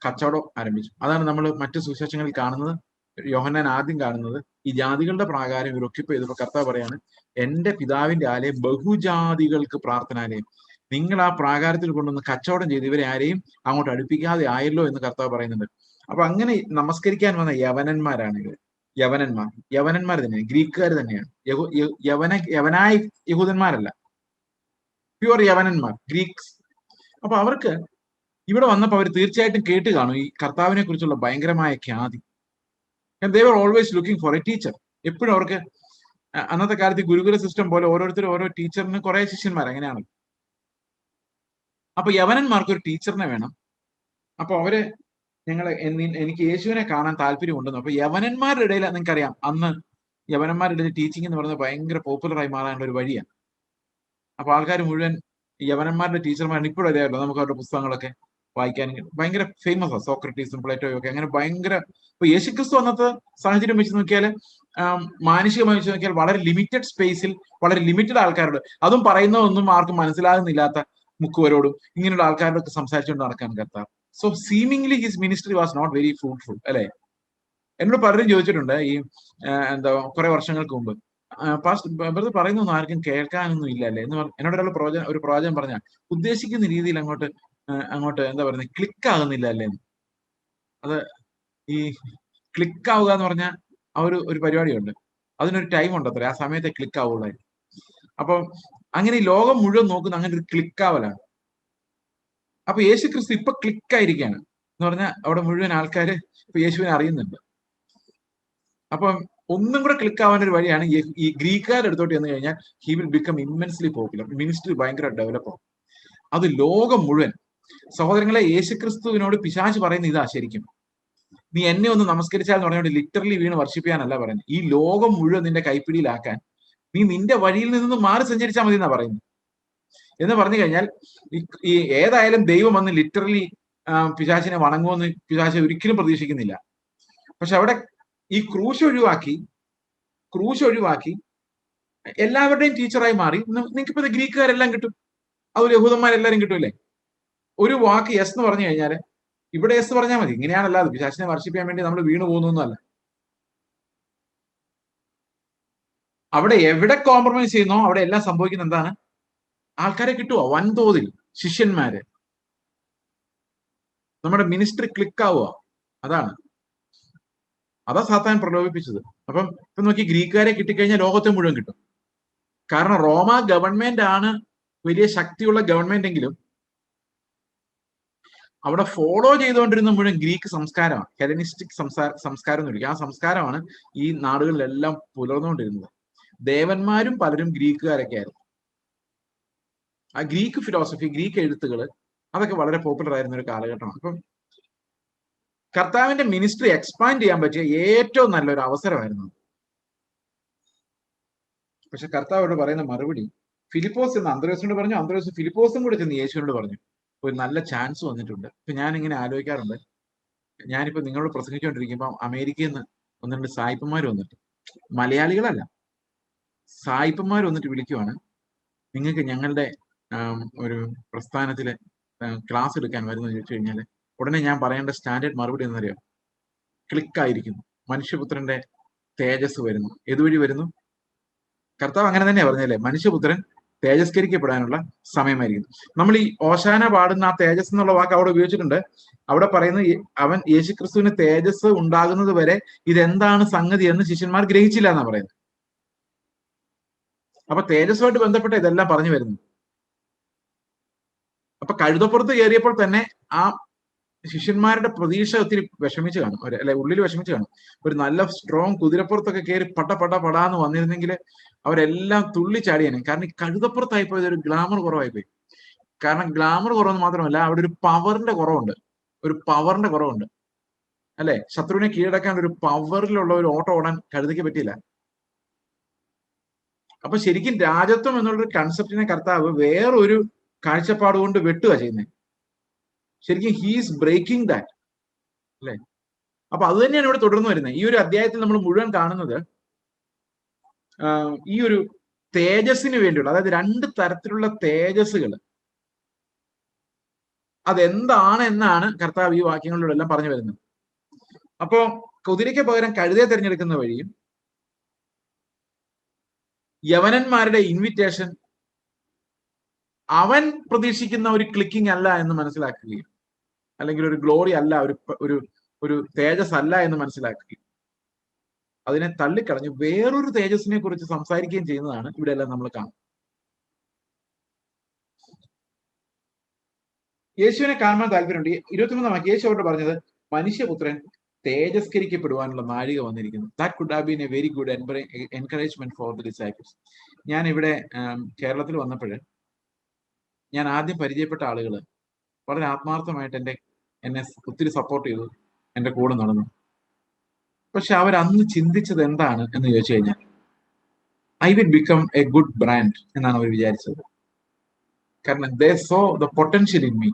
കച്ചവടം ആരംഭിച്ചു. അതാണ് നമ്മൾ മറ്റു സുവിശേഷങ്ങളിൽ കാണുന്നത്. യോഹന്നാൻ ആദ്യം കാണുന്നത് ഈ ജാതികളുടെ പ്രാകാരം ഇവർ ഒക്കിപ്പ് ചെയ്തപ്പോൾ കർത്താവ് പറയാണ്, എന്റെ പിതാവിന്റെ ആലയം ബഹുജാതികൾക്ക് പ്രാർത്ഥനാലയം, നിങ്ങൾ ആ പ്രാകാരത്തിൽ കൊണ്ടുവന്ന് കച്ചവടം ചെയ്ത് ഇവരെ ആരെയും അങ്ങോട്ട് അടുപ്പിക്കാതെ ആയല്ലോ എന്ന് കർത്താവ് പറയുന്നുണ്ട്. അപ്പൊ അങ്ങനെ നമസ്കരിക്കാൻ വന്ന യവനന്മാരാണ് ഇവർ. യവനന്മാർ തന്നെയാണ്, ഗ്രീക്കുകാർ തന്നെയാണ്. യവനായ യഹൂദന്മാരല്ല, പ്യുവർ യവനന്മാർ, ഗ്രീക്സ്. അപ്പൊ അവർക്ക് ഇവിടെ വന്നപ്പോൾ അവർ തീർച്ചയായിട്ടും കേട്ട് കാണും ഈ കർത്താവിനെ കുറിച്ചുള്ള ഭയങ്കരമായ ഖ്യാതി. They were always looking for a teacher. എപ്പോഴും അവർക്ക് അന്നത്തെ കാലത്ത് ഗുരുകുല സിസ്റ്റം പോലെ ഓരോരുത്തരും ഓരോ ടീച്ചറിന് കുറെ ശിഷ്യന്മാർ, അങ്ങനെയാണ്. അപ്പൊ യവനന്മാർക്ക് ഒരു ടീച്ചറിനെ വേണം. അപ്പൊ അവര് എനിക്ക് യേശുവിനെ കാണാൻ താല്പര്യമുണ്ടെന്ന്. അപ്പൊ യവനന്മാരുടെ ഇടയിൽ നിങ്ങൾക്കറിയാം, അന്ന് യവനന്മാരുടെ ഇടയിൽ ടീച്ചിങ് എന്ന് പറയുന്നത് ഭയങ്കര പോപ്പുലറായി മാറാനുള്ള ഒരു വഴിയാണ്. അപ്പൊ ആൾക്കാർ മുഴുവൻ യവനന്മാരുടെ ടീച്ചർമാരാണ്. ഇപ്പോഴും അറിയാമല്ലോ നമുക്ക് അവരുടെ പുസ്തകങ്ങളൊക്കെ. വായിക്കാൻ ഭയങ്കര ഫേമസ് ആണ്. സോക്രട്ടീസും പ്ലേറ്റോയും ഒക്കെ അങ്ങനെ ഭയങ്കര. ഇപ്പൊ യേശുക്രിസ്തു അന്നത്തെ സാഹചര്യം വെച്ച് നോക്കിയാൽ, മാനുഷികമായി വെച്ച് നോക്കിയാൽ വളരെ ലിമിറ്റഡ് സ്പേസിൽ വളരെ ലിമിറ്റഡ് ആൾക്കാരോട്, അതും പറയുന്നതൊന്നും ആർക്കും മനസ്സിലാകുന്നില്ലാത്ത മുക്കുവരോടും ഇങ്ങനെയുള്ള ആൾക്കാരോടൊക്കെ സംസാരിച്ചുകൊണ്ട് നടക്കാൻ കർത്താവ്. So seemingly his ministry was not very fruitful, അല്ലെ? എന്നോട് പലരും ചോദിച്ചിട്ടുണ്ട് ഈ എന്താ കുറെ വർഷങ്ങൾക്ക് മുമ്പ്, ബ്രദർ പറയുന്നൊന്നും ആർക്കും കേൾക്കാനൊന്നും ഇല്ല അല്ലേ എന്ന് എന്നോട് ഒരു പ്രവചനം പറഞ്ഞ ഉദ്ദേശിക്കുന്ന രീതിയിൽ അങ്ങോട്ട് എന്താ പറയുന്നത്, ക്ലിക്ക് ആകുന്നില്ല അല്ലേ. അത് ഈ ക്ലിക്ക് ആവുക എന്ന് പറഞ്ഞാൽ ഒരു പരിപാടിയുണ്ട്, അതിനൊരു ടൈം ഉണ്ട് അത്ര, ആ സമയത്തെ ക്ലിക്ക് ആവുള്ളൂ. അപ്പൊ അങ്ങനെ ഈ ലോകം മുഴുവൻ നോക്കുന്ന അങ്ങനെ ഒരു ക്ലിക്ക് ആവലാണ്. അപ്പൊ യേശു ക്രിസ്തു ഇപ്പൊ ക്ലിക്ക് ആയിരിക്കാണ് എന്ന് പറഞ്ഞാൽ അവിടെ മുഴുവൻ ആൾക്കാര് ഇപ്പൊ യേശുവിനെ അറിയുന്നുണ്ട്. അപ്പം ഒന്നും കൂടെ ക്ലിക്ക് ആവാൻ ഒരു വഴിയാണ് ഈ ഗ്രീക്കുകാരുടെ അടുത്തോട്ട് ചെന്ന് കഴിഞ്ഞാൽ he will become immensely popular, ministry ഭയങ്കര ഡെവലപ്പ് ആവും. അത് ലോകം മുഴുവൻ. സഹോദരങ്ങളെ, യേശുക്രിസ്തുവിനോട് പിശാച് പറയുന്ന ഇതാ ശരിക്കും, നീ എന്നെ ഒന്ന് നമസ്കരിച്ചാൽ എന്ന് പറഞ്ഞുകൊണ്ട് ലിറ്ററലി വീണ് വർഷിപ്പിക്കാനല്ല പറയുന്നത്, ഈ ലോകം മുഴുവൻ നിന്റെ കൈപ്പിടിയിലാക്കാൻ നീ നിന്റെ വഴിയിൽ നിന്ന് മാറി സഞ്ചരിച്ചാൽ മതി എന്നാ പറയുന്നത്. എന്ന് പറഞ്ഞു കഴിഞ്ഞാൽ ഈ ഏതായാലും ദൈവം വന്ന് ലിറ്ററലി പിശാചിനെ വണങ്ങുമെന്ന് പിശാച് ഒരിക്കലും പ്രതീക്ഷിക്കുന്നില്ല. പക്ഷെ അവിടെ ഈ ക്രൂശ് ഒഴിവാക്കി എല്ലാവരുടെയും ടീച്ചറായി മാറി. നിങ്ങൾക്കിപ്പോ ഗ്രീക്കുകാരെല്ലാം കിട്ടും, അതുപോലെ യഹൂദന്മാരെല്ലാരും കിട്ടുമല്ലേ. ഒരു വാക്ക് യെസ് എന്ന് പറഞ്ഞു കഴിഞ്ഞാല് ഇവിടെ യെസ് പറഞ്ഞാൽ മതി. ഇങ്ങനെയാണല്ലാതെ പിശാചിനെ വർഷിപ്പിക്കാൻ വേണ്ടി നമ്മൾ വീണു പോകുന്നൊന്നുമല്ല. അവിടെ എവിടെ കോംപ്രമൈസ് ചെയ്യുന്നോ അവിടെ എല്ലാം സംഭവിക്കുന്ന എന്താണ്, ആൾക്കാരെ കിട്ടുവോ വൻതോതിൽ, ശിഷ്യന്മാര്, നമ്മുടെ മിനിസ്ട്രി ക്ലിക്ക് ആവുക. അതാ സാത്താൻ പ്രലോഭിപ്പിച്ചത്. അപ്പം ഇപ്പൊ നോക്കി, ഗ്രീക്കുകാരെ കിട്ടിക്കഴിഞ്ഞാൽ ലോകത്തെ മുഴുവൻ കിട്ടും. കാരണം റോമ ഗവൺമെന്റ് ആണ് വലിയ ശക്തിയുള്ള ഗവൺമെന്റ് എങ്കിലും അവിടെ ഫോളോ ചെയ്തുകൊണ്ടിരുന്ന മുഴുവൻ ഗ്രീക്ക് സംസ്കാരമാണ്, ഹെലനിസ്റ്റിക് സംസ്കാരം എന്ന് വിളിക്കുക. ആ സംസ്കാരമാണ് ഈ നാടുകളിലെല്ലാം പുലർന്നുകൊണ്ടിരുന്നത്. ദേവന്മാരും പലരും ഗ്രീക്കുകാരൊക്കെ ആയിരുന്നു. ആ ഗ്രീക്ക് ഫിലോസഫി, ഗ്രീക്ക് എഴുത്തുകൾ, അതൊക്കെ വളരെ പോപ്പുലർ ആയിരുന്ന ഒരു കാലഘട്ടമാണ്. അപ്പം കർത്താവിന്റെ മിനിസ്ട്രി എക്സ്പാൻഡ് ചെയ്യാൻ പറ്റിയ ഏറ്റവും നല്ലൊരു അവസരമായിരുന്നു. പക്ഷെ കർത്താവോട് പറയുന്ന മറുപടി, ഫിലിപ്പോസ് എന്ന് അന്ത്രയോസിനോട് പറഞ്ഞു, അന്ത്രയോസ് ഫിലിപ്പോസും കൂടെ ചെന്ന് യേശുവിനോട് പറഞ്ഞു, ഒരു നല്ല ചാൻസ് വന്നിട്ടുണ്ട്. ഇപ്പൊ ഞാൻ ഇങ്ങനെ ആലോചിക്കാറുണ്ട്, ഞാനിപ്പോ നിങ്ങളോട് പ്രസംഗിച്ചുകൊണ്ടിരിക്കുമ്പോൾ അമേരിക്കയിൽ നിന്ന് 1-2 സായിപ്പന്മാർ വന്നിട്ട്, മലയാളികളല്ല, സായിപ്പന്മാർ വന്നിട്ട് വിളിക്കുവാണ്, നിങ്ങൾക്ക് ഞങ്ങളുടെ ഒരു പ്രസ്ഥാനത്തില് ക്ലാസ് എടുക്കാൻ വരുന്നു ചോദിച്ചു കഴിഞ്ഞാൽ ഉടനെ ഞാൻ പറയേണ്ട സ്റ്റാൻഡേർഡ് മറുപടി എന്നറിയാം, ക്ലിക്കായിരിക്കുന്നു, മനുഷ്യപുത്രന്റെ തേജസ് വരുന്നു. ഏതുവഴി വരുന്നു? കർത്താവ് അങ്ങനെ തന്നെയാ പറഞ്ഞല്ലേ, മനുഷ്യപുത്രൻ തേജസ്കരിക്കപ്പെടാനുള്ള സമയമായിരിക്കും. നമ്മൾ ഈ ഓശാന പാടുന്ന ആ തേജസ് എന്നുള്ള വാക്ക് അവിടെ ഉപയോഗിച്ചിട്ടുണ്ട്. അവിടെ പറയുന്നത് അവൻ യേശുക്രിസ്തുവിന് തേജസ് ഉണ്ടാകുന്നത് വരെ ഇതെന്താണ് സംഗതി എന്ന് ശിഷ്യന്മാർ ഗ്രഹിച്ചില്ല എന്നാ പറയുന്നത്. അപ്പൊ തേജസ്സുമായിട്ട് ബന്ധപ്പെട്ട ഇതെല്ലാം പറഞ്ഞു വരുന്നു. അപ്പൊ കഴുതപ്പുറത്ത് കയറിയപ്പോൾ തന്നെ ആ ശിഷ്യന്മാരുടെ പ്രതീക്ഷ ഒത്തിരി വിഷമിച്ച് കാണും, അല്ലെ, ഉള്ളിൽ വിഷമിച്ച് കാണും. ഒരു നല്ല സ്ട്രോങ് കുതിരപ്പുറത്തൊക്കെ കയറി പടാന്ന് വന്നിരുന്നെങ്കിൽ അവരെല്ലാം തുള്ളിച്ചാടിയാണ്. കാരണം ഈ കഴുതപ്പുറത്തായി പോയത് ഒരു ഗ്ലാമർ കുറവായിപ്പോയി. കാരണം ഗ്ലാമർ കുറവെന്ന് മാത്രമല്ല, അവിടെ ഒരു പവറിന്റെ കുറവുണ്ട്, അല്ലെ. ശത്രുവിനെ കീഴടക്കാൻ ഒരു പവറിലുള്ള ഒരു ഓട്ടം ഓടാൻ കഴുതയ്ക്ക് പറ്റിയില്ല. അപ്പൊ ശരിക്കും രാജത്വം എന്നുള്ളൊരു കൺസെപ്റ്റിനെ കർത്താവ് വേറൊരു കാഴ്ചപ്പാട് കൊണ്ട് വെട്ടുക ചെയ്യുന്നത്. ശരിക്കും ഹീസ് ബ്രേക്കിംഗ് ദാറ്റ്, അല്ലെ. അപ്പൊ അത് തന്നെയാണ് ഇവിടെ തുടർന്ന് വരുന്നത്. ഈ ഒരു അധ്യായത്തിൽ നമ്മൾ മുഴുവൻ കാണുന്നത് ഈ ഒരു തേജസ്സിന് വേണ്ടിയുള്ള, അതായത് 2 തരത്തിലുള്ള തേജസ്സുകൾ അതെന്താണ് എന്നാണ് കർത്താവ് ഈ വാക്യങ്ങളിലൂടെ എല്ലാം പറഞ്ഞു വരുന്നത്. അപ്പോ കുതിരയ്ക്ക് പകരം കഴുതയെ തിരഞ്ഞെടുക്കുന്ന വഴിയും, യവനന്മാരുടെ ഇൻവിറ്റേഷൻ അവൻ പ്രതീക്ഷിക്കുന്ന ഒരു ക്ലിക്കിംഗ് അല്ല എന്ന് മനസ്സിലാക്കുകയും, അല്ലെങ്കിൽ ഒരു ഗ്ലോറി അല്ല, ഒരു തേജസ് അല്ല എന്ന് മനസ്സിലാക്കുകയും, അതിനെ തള്ളിക്കളഞ്ഞ് വേറൊരു തേജസ്സിനെ കുറിച്ച് സംസാരിക്കുകയും ചെയ്യുന്നതാണ് ഇവിടെ എല്ലാം നമ്മൾ കാണുന്നത്. യേശുവിനെ കാണാൻ താല്പര്യമുണ്ട്. 23 വാക്യം യേശു അവരോട് പറഞ്ഞത്, മനുഷ്യപുത്രൻ തേജസ്കരിക്കപ്പെടുവാനുള്ള നാഴിക വന്നിരിക്കുന്നു. That could have been A very good encouragement for the disciples. ഞാൻ ഇവിടെ കേരളത്തിൽ വന്നപ്പോൾ ഞാൻ ആദ്യം പരിചയപ്പെട്ട ആളുകൾ വളരെ ആത്മാർത്ഥമായിട്ട് എന്നെ ഒത്തിരി സപ്പോർട്ട് ചെയ്തു, എന്റെ കൂടെ നടന്നു. പക്ഷെ അവരന്ന് ചിന്തിച്ചത് എന്താണ് എന്ന് ചോദിച്ചു കഴിഞ്ഞാൽ, I will become a good brand എന്നാണ് അവർ വിചാരിച്ചത്. കാരണം they saw the potential in me.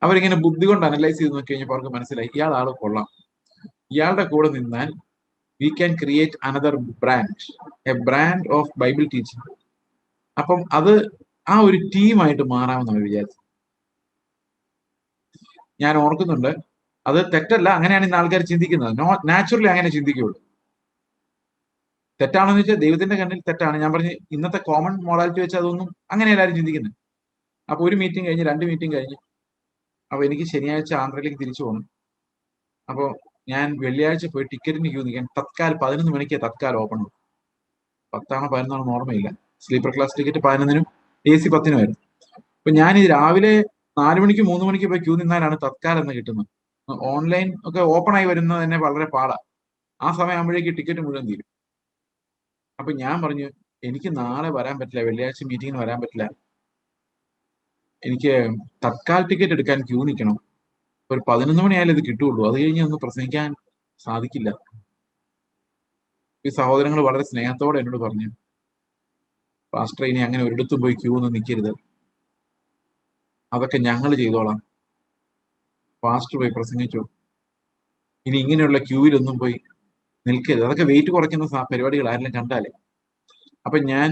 അവരിങ്ങനെ ബുദ്ധി കൊണ്ട് അനലൈസ് ചെയ്ത് നോക്കി കഴിഞ്ഞപ്പോൾ അവർക്ക് മനസ്സിലായി ഇയാൾ ആള് കൊള്ളാം, ഇയാളുടെ കൂടെ നിന്നാൽ we can create another brand, A brand of Bible teaching. അപ്പം അത് ആ ഒരു ടീമായിട്ട് മാറാമെന്ന് അവർ വിചാരിച്ചു. ഞാൻ ഓർക്കുന്നുണ്ട്, അത് തെറ്റല്ല, അങ്ങനെയാണ് ഇന്ന് ആൾക്കാർ ചിന്തിക്കുന്നത്. നാച്ചുറലി അങ്ങനെ ചിന്തിക്കുകയുള്ളൂ. തെറ്റാണെന്ന് വെച്ചാൽ ദൈവത്തിന്റെ കണ്ണിൽ തെറ്റാണ്. ഞാൻ പറഞ്ഞ് ഇന്നത്തെ കോമൺ മോറാലിറ്റി വെച്ച് അതൊന്നും അങ്ങനെ എല്ലാവരും ചിന്തിക്കുന്നത്. അപ്പൊ ഒരു മീറ്റിംഗ് കഴിഞ്ഞ് 2 മീറ്റിംഗ് കഴിഞ്ഞ് അപ്പൊ എനിക്ക് ശനിയാഴ്ച ആന്ധ്രയിലേക്ക് തിരിച്ചു പോകണം. അപ്പോൾ ഞാൻ വെള്ളിയാഴ്ച പോയി ടിക്കറ്റിന് ക്യൂ നിൽക്കാൻ. തത്കാൽ 11 മണിക്ക് തത്കാൽ ഓപ്പൺ. 10 11 ഓർമ്മയില്ല. സ്ലീപ്പർ ക്ലാസ് ടിക്കറ്റ് 11-നും AC 10-നുമായിരുന്നു. അപ്പൊ ഞാൻ ഈ രാവിലെ 4 മണിക്ക് 3 മണിക്ക് പോയി ക്യൂ നിന്നാലാണ് തത്കാൽ എന്ന് കിട്ടുന്നത്. ഓൺലൈൻ ഒക്കെ ഓപ്പൺ ആയി വരുന്നത് തന്നെ വളരെ പാടാ. ആ സമയമാകുമ്പോഴേക്ക് ടിക്കറ്റ് മുഴുവൻ തീരും. അപ്പൊ ഞാൻ പറഞ്ഞു എനിക്ക് നാളെ വരാൻ പറ്റില്ല, വെള്ളിയാഴ്ച മീറ്റിങ്ങിന് വരാൻ പറ്റില്ല, എനിക്ക് തത്കാൽ ടിക്കറ്റ് എടുക്കാൻ ക്യൂ നിൽക്കണം, ഒരു 11 മണിയായാലും ഇത് കിട്ടുള്ളൂ, അത് കഴിഞ്ഞ് ഒന്ന് പ്രസംഗിക്കാൻ സാധിക്കില്ല. ഈ സഹോദരങ്ങൾ വളരെ സ്നേഹത്തോടെ എന്നോട് പറഞ്ഞു, പാസ്റ്റർ ഇനി അങ്ങനെ ഒരിടത്തും പോയി ക്യൂ ഒന്നും നിൽക്കരുത്, അതൊക്കെ ഞങ്ങൾ ചെയ്തോളാം, പാസ്റ്റർ പോയി പ്രസംഗിച്ചു, ഇനി ഇങ്ങനെയുള്ള ക്യൂവിലൊന്നും പോയി നിൽക്കരുത്, അതൊക്കെ വെയിറ്റ് കുറയ്ക്കുന്ന പരിപാടികൾ ആരെങ്കിലും കണ്ടാലേ. അപ്പൊ ഞാൻ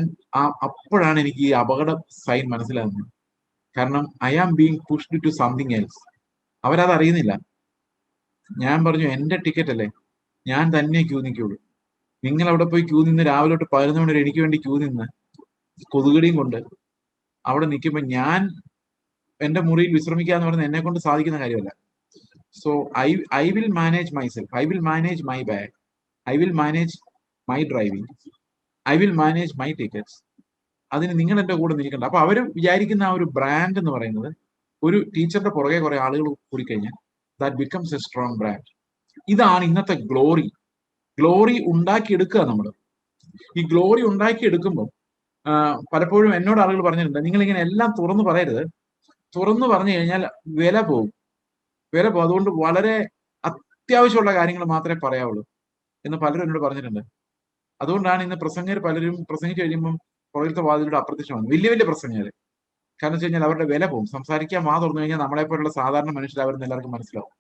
അപ്പോഴാണ് എനിക്ക് ഈ അപകട സൈൻ മനസ്സിലാകുന്നത്. കാരണം I am being pushed to something else. അവരത് അറിയുന്നില്ല. ഞാൻ പറഞ്ഞു എന്റെ ടിക്കറ്റ് അല്ലേ, ഞാൻ തന്നെ ക്യൂ നിൽക്കുള്ളൂ. നിങ്ങൾ അവിടെ പോയി ക്യൂ നിന്ന് രാവിലെ തൊട്ട് 11 മണി വരെ എനിക്ക് വേണ്ടി ക്യൂ നിന്ന് കൊതുകടിയും കൊണ്ട് അവിടെ നിൽക്കുമ്പോൾ ഞാൻ എന്റെ മുറിയിൽ വിശ്രമിക്കുക എന്ന് പറയുന്നത് എന്നെ കൊണ്ട് സാധിക്കുന്ന കാര്യമല്ല. So I will manage myself, I will manage my bag, I will manage my driving, I will manage my tickets. അതിന് നിങ്ങൾ എന്റെ കൂടെ നിൽക്കണ്ട. അപ്പൊ അവര് വിചാരിക്കുന്ന ആ ഒരു ബ്രാൻഡ് എന്ന് പറയുന്നത്, ഒരു ടീച്ചറിന്റെ പുറകെ കുറെ ആളുകൾ കൂടിക്കഴിഞ്ഞാൽ that becomes a strong brand. ഇതാണ് ഇന്നത്തെ ഗ്ലോറി. ഗ്ലോറി ഉണ്ടാക്കിയെടുക്കുക നമ്മൾ. ഈ ഗ്ലോറി ഉണ്ടാക്കിയെടുക്കുമ്പോൾ പലപ്പോഴും എന്നോട് ആളുകൾ പറഞ്ഞിട്ടുണ്ട്, നിങ്ങൾ ഇങ്ങനെ എല്ലാം തുറന്നു പറയരുത്, തുറന്നു പറഞ്ഞു കഴിഞ്ഞാൽ വില പോകും. അതുകൊണ്ട് വളരെ അത്യാവശ്യമുള്ള കാര്യങ്ങൾ മാത്രമേ പറയാവുള്ളൂ എന്ന് പലരും എന്നോട് പറഞ്ഞിട്ടുണ്ട്. അതുകൊണ്ടാണ് ഇന്ന് പ്രസംഗർ പലരും പ്രസംഗിച്ചു കഴിയുമ്പം പുറകിലത്തെ വാതിലൂടെ അപ്രത്യക്ഷമാണ്, വലിയ വലിയ പ്രസംഗര്. കാരണം വെച്ച് കഴിഞ്ഞാൽ അവരുടെ വില പോകും. സംസാരിക്കാൻ തുറന്നു കഴിഞ്ഞാൽ നമ്മളെ പോലുള്ള സാധാരണ മനുഷ്യർ അവരെന്ന് എല്ലാവർക്കും മനസ്സിലാവും.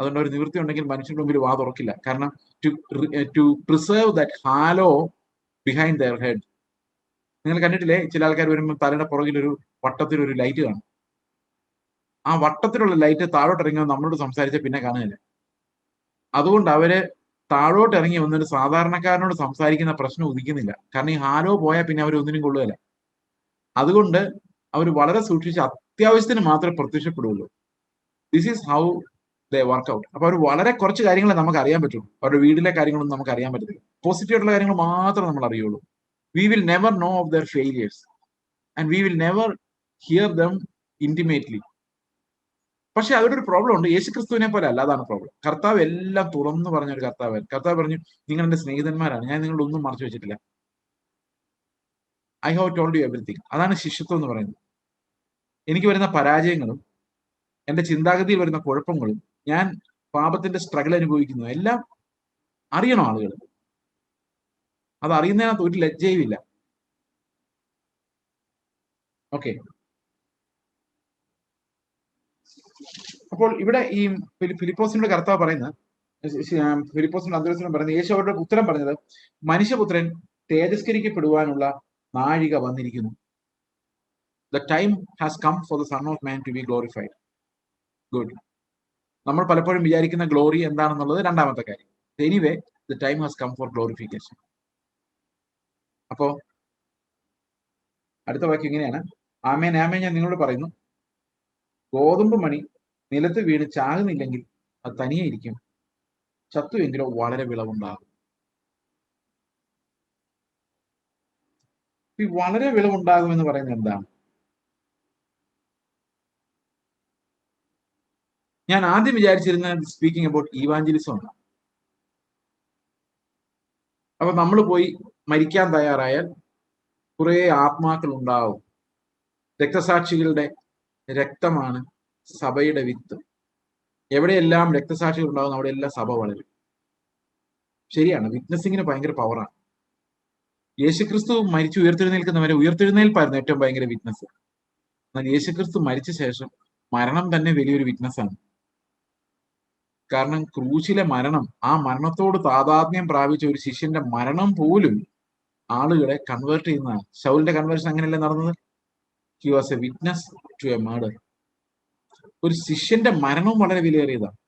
അതുകൊണ്ട് ഒരു നിവൃത്തി ഉണ്ടെങ്കിൽ മനുഷ്യരുടെ മുമ്പിൽ തുറക്കില്ല. കാരണം to preserve that halo behind their head. നിങ്ങൾ കണ്ടിട്ടില്ലേ, ചില ആൾക്കാർ വരുമ്പോൾ തലയുടെ പുറകിൽ ഒരു വട്ടത്തിലൊരു ലൈറ്റ് കാണും. ആ വട്ടത്തിലുള്ള ലൈറ്റ് താഴോട്ട് ഇറങ്ങിയോ നമ്മളോട് സംസാരിച്ച പിന്നെ കാണുന്നില്ല. അതുകൊണ്ട് അവര് താഴോട്ട് ഇറങ്ങി വന്നൊരു സാധാരണക്കാരനോട് സംസാരിക്കുന്ന പ്രശ്നം ഉദിക്കുന്നില്ല. കാരണം ഈ ഹാലോ പോയാൽ പിന്നെ അവർ ഒന്നിനും കൊള്ളുകയില്ല. അതുകൊണ്ട് അവർ വളരെ സൂക്ഷിച്ച് അത്യാവശ്യത്തിന് മാത്രമേ പ്രത്യക്ഷപ്പെടുകയുള്ളൂ. This is how they work out. അപ്പൊ അവർ വളരെ കുറച്ച് കാര്യങ്ങളെ നമുക്ക് അറിയാൻ പറ്റുള്ളൂ. അവരുടെ വീട്ടിലെ കാര്യങ്ങളൊന്നും നമുക്ക് അറിയാൻ പറ്റത്തില്ല. പോസിറ്റീവായിട്ടുള്ള കാര്യങ്ങൾ മാത്രമേ നമ്മൾ അറിയുള്ളൂ. We will never know of their failures and we will never hear them intimately. പക്ഷെ അവിടെ ഒരു പ്രോബ്ലം ഉണ്ട്. യേശുക്രിസ്തുവിനെ പോലെ അല്ല, അതാണ് പ്രോബ്ലം. കർത്താവ് എല്ലാം തുറന്നു പറഞ്ഞ ഒരു കർത്താവ്. കർത്താവ് പറഞ്ഞു, നിങ്ങൾ എന്റെ സ്നേഹിതന്മാരാണ്, ഞാൻ നിങ്ങളുടെ ഒന്നും മറച്ചു വെച്ചിട്ടില്ല, I have told you everything. അതാണ് ശിഷ്യത്വം എന്ന് പറയുന്നത്. എനിക്ക് വരുന്ന പരാജയങ്ങളും എന്റെ ചിന്താഗതിയിൽ വരുന്ന കുഴപ്പങ്ങളും ഞാൻ പാപത്തിന്റെ സ്ട്രഗിൾ അനുഭവിക്കുന്നു എല്ലാം അറിയണം ആളുകൾ. അത് അറിയുന്നതിനകത്ത് ഒരു ലജ്ജയും ഇല്ല. ഓക്കെ. അപ്പോൾ ഇവിടെ ഈ ഫിലിപ്പോസിന്റെ കർത്താവ് പറയുന്നത്, ഫിലിപ്പോസിന്റെ അന്തരസിനും പറയുന്നത്, യേശു അവരുടെ ഉത്തരം പറഞ്ഞത്, മനുഷ്യപുത്രൻ തേജസ്കരിക്കപ്പെടുവാനുള്ള നാഴിക വന്നിരിക്കുന്നു. The time has come for the Son of Man to be glorified. Good. നമ്മൾ പലപ്പോഴും വിചാരിക്കുന്ന ഗ്ലോറി എന്താണെന്നുള്ളത് രണ്ടാമത്തെ കാര്യം. Anyway, the time has come for glorification. അപ്പോ അടുത്ത വാക്യം ഇങ്ങനെയാണ്, ആമേൻ ആമേൻ ഞാൻ നിങ്ങളോട് പറയുന്നു, ഗോതമ്പ് മണി നിലത്ത് വീണ് ചാകുന്നില്ലെങ്കിൽ അത് തനിയെ ഇരിക്കും, ചത്തുവെങ്കിലോ വളരെ വിളവുണ്ടാകും. ഈ വളരെ വിളവുണ്ടാകും എന്ന് പറയുന്നത് എന്താണ്? ഞാൻ ആദ്യം വിചാരിച്ചിരുന്നത് സ്പീക്കിംഗ് അബൌട്ട് ഈവാഞ്ചലിസം ആണ്. അപ്പൊ നമ്മൾ പോയി മരിക്കാൻ തയ്യാറായാൽ കുറെ ആത്മാക്കൾ ഉണ്ടാവും. രക്തസാക്ഷികളുടെ രക്തമാണ് സഭയുടെ വിത്ത്. എവിടെയെല്ലാം രക്തസാക്ഷികൾ ഉണ്ടാകും അവിടെയെല്ലാം സഭ വളരും. ശരിയാണ്, വിറ്റ്നസിങ്ങിന് ഭയങ്കര പവറാണ്. യേശുക്രിസ്തു മരിച്ചു ഉയർത്തെഴുന്നേൽക്കുന്നവരെ ഉയർത്തെഴുന്നേൽപ്പായിരുന്നു ഏറ്റവും ഭയങ്കര വിറ്റ്നസ്. എന്നാൽ യേശുക്രിസ്തു മരിച്ച ശേഷം മരണം തന്നെ വലിയൊരു വിറ്റ്നസ് ആണ്. കാരണം ക്രൂശിലെ മരണം, ആ മരണത്തോട് താതാത്മ്യം പ്രാപിച്ച ഒരു ശിഷ്യന്റെ മരണം പോലും ആളുകളെ കൺവേർട്ട് ചെയ്യുന്നതാണ്. ശൗലിന്റെ കൺവേർഷൻ അങ്ങനെയല്ലേ നടന്നത്? He was a witness to a murder. ഒരു ശിഷ്യന്റെ മരണവും വളരെ വിലയേറിയതാണ്.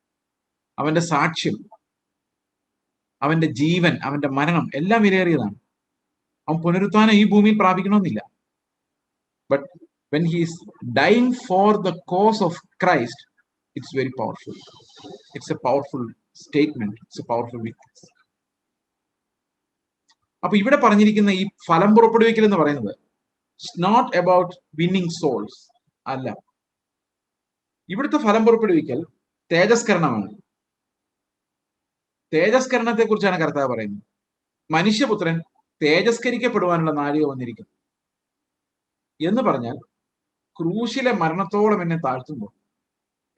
അവന്റെ സാക്ഷ്യം, അവന്റെ ജീവൻ, അവന്റെ മരണം എല്ലാം വിലയേറിയതാണ്. അവൻ പുനരുത്ഥാനം ഈ ഭൂമിയിൽ പ്രാപിക്കണമെന്നില്ല. But when he is dying for the cause of Christ, it's very powerful. It's a powerful statement. It's a powerful witness. അപ്പൊ ഇവിടെ പറഞ്ഞിരിക്കുന്ന ഈ ഫലം പുറപ്പെടുവിക്കൽ എന്ന് പറയുന്നത് it's not about winning souls അല്ല. ഇവിടുത്തെ ഫലം പുറപ്പെടുവിക്കൽ തേജസ്കരണമാണ്. തേജസ്കരണത്തെ കുറിച്ചാണ് കർത്താവ് പറയുന്നത്. മനുഷ്യപുത്രൻ തേജസ്കരിക്കപ്പെടുവാനുള്ള നാഴിക വന്നിരിക്കുന്നു എന്ന് പറഞ്ഞാൽ, ക്രൂശിലെ മരണത്തോളം എന്നെ താഴ്ത്തുമ്പോൾ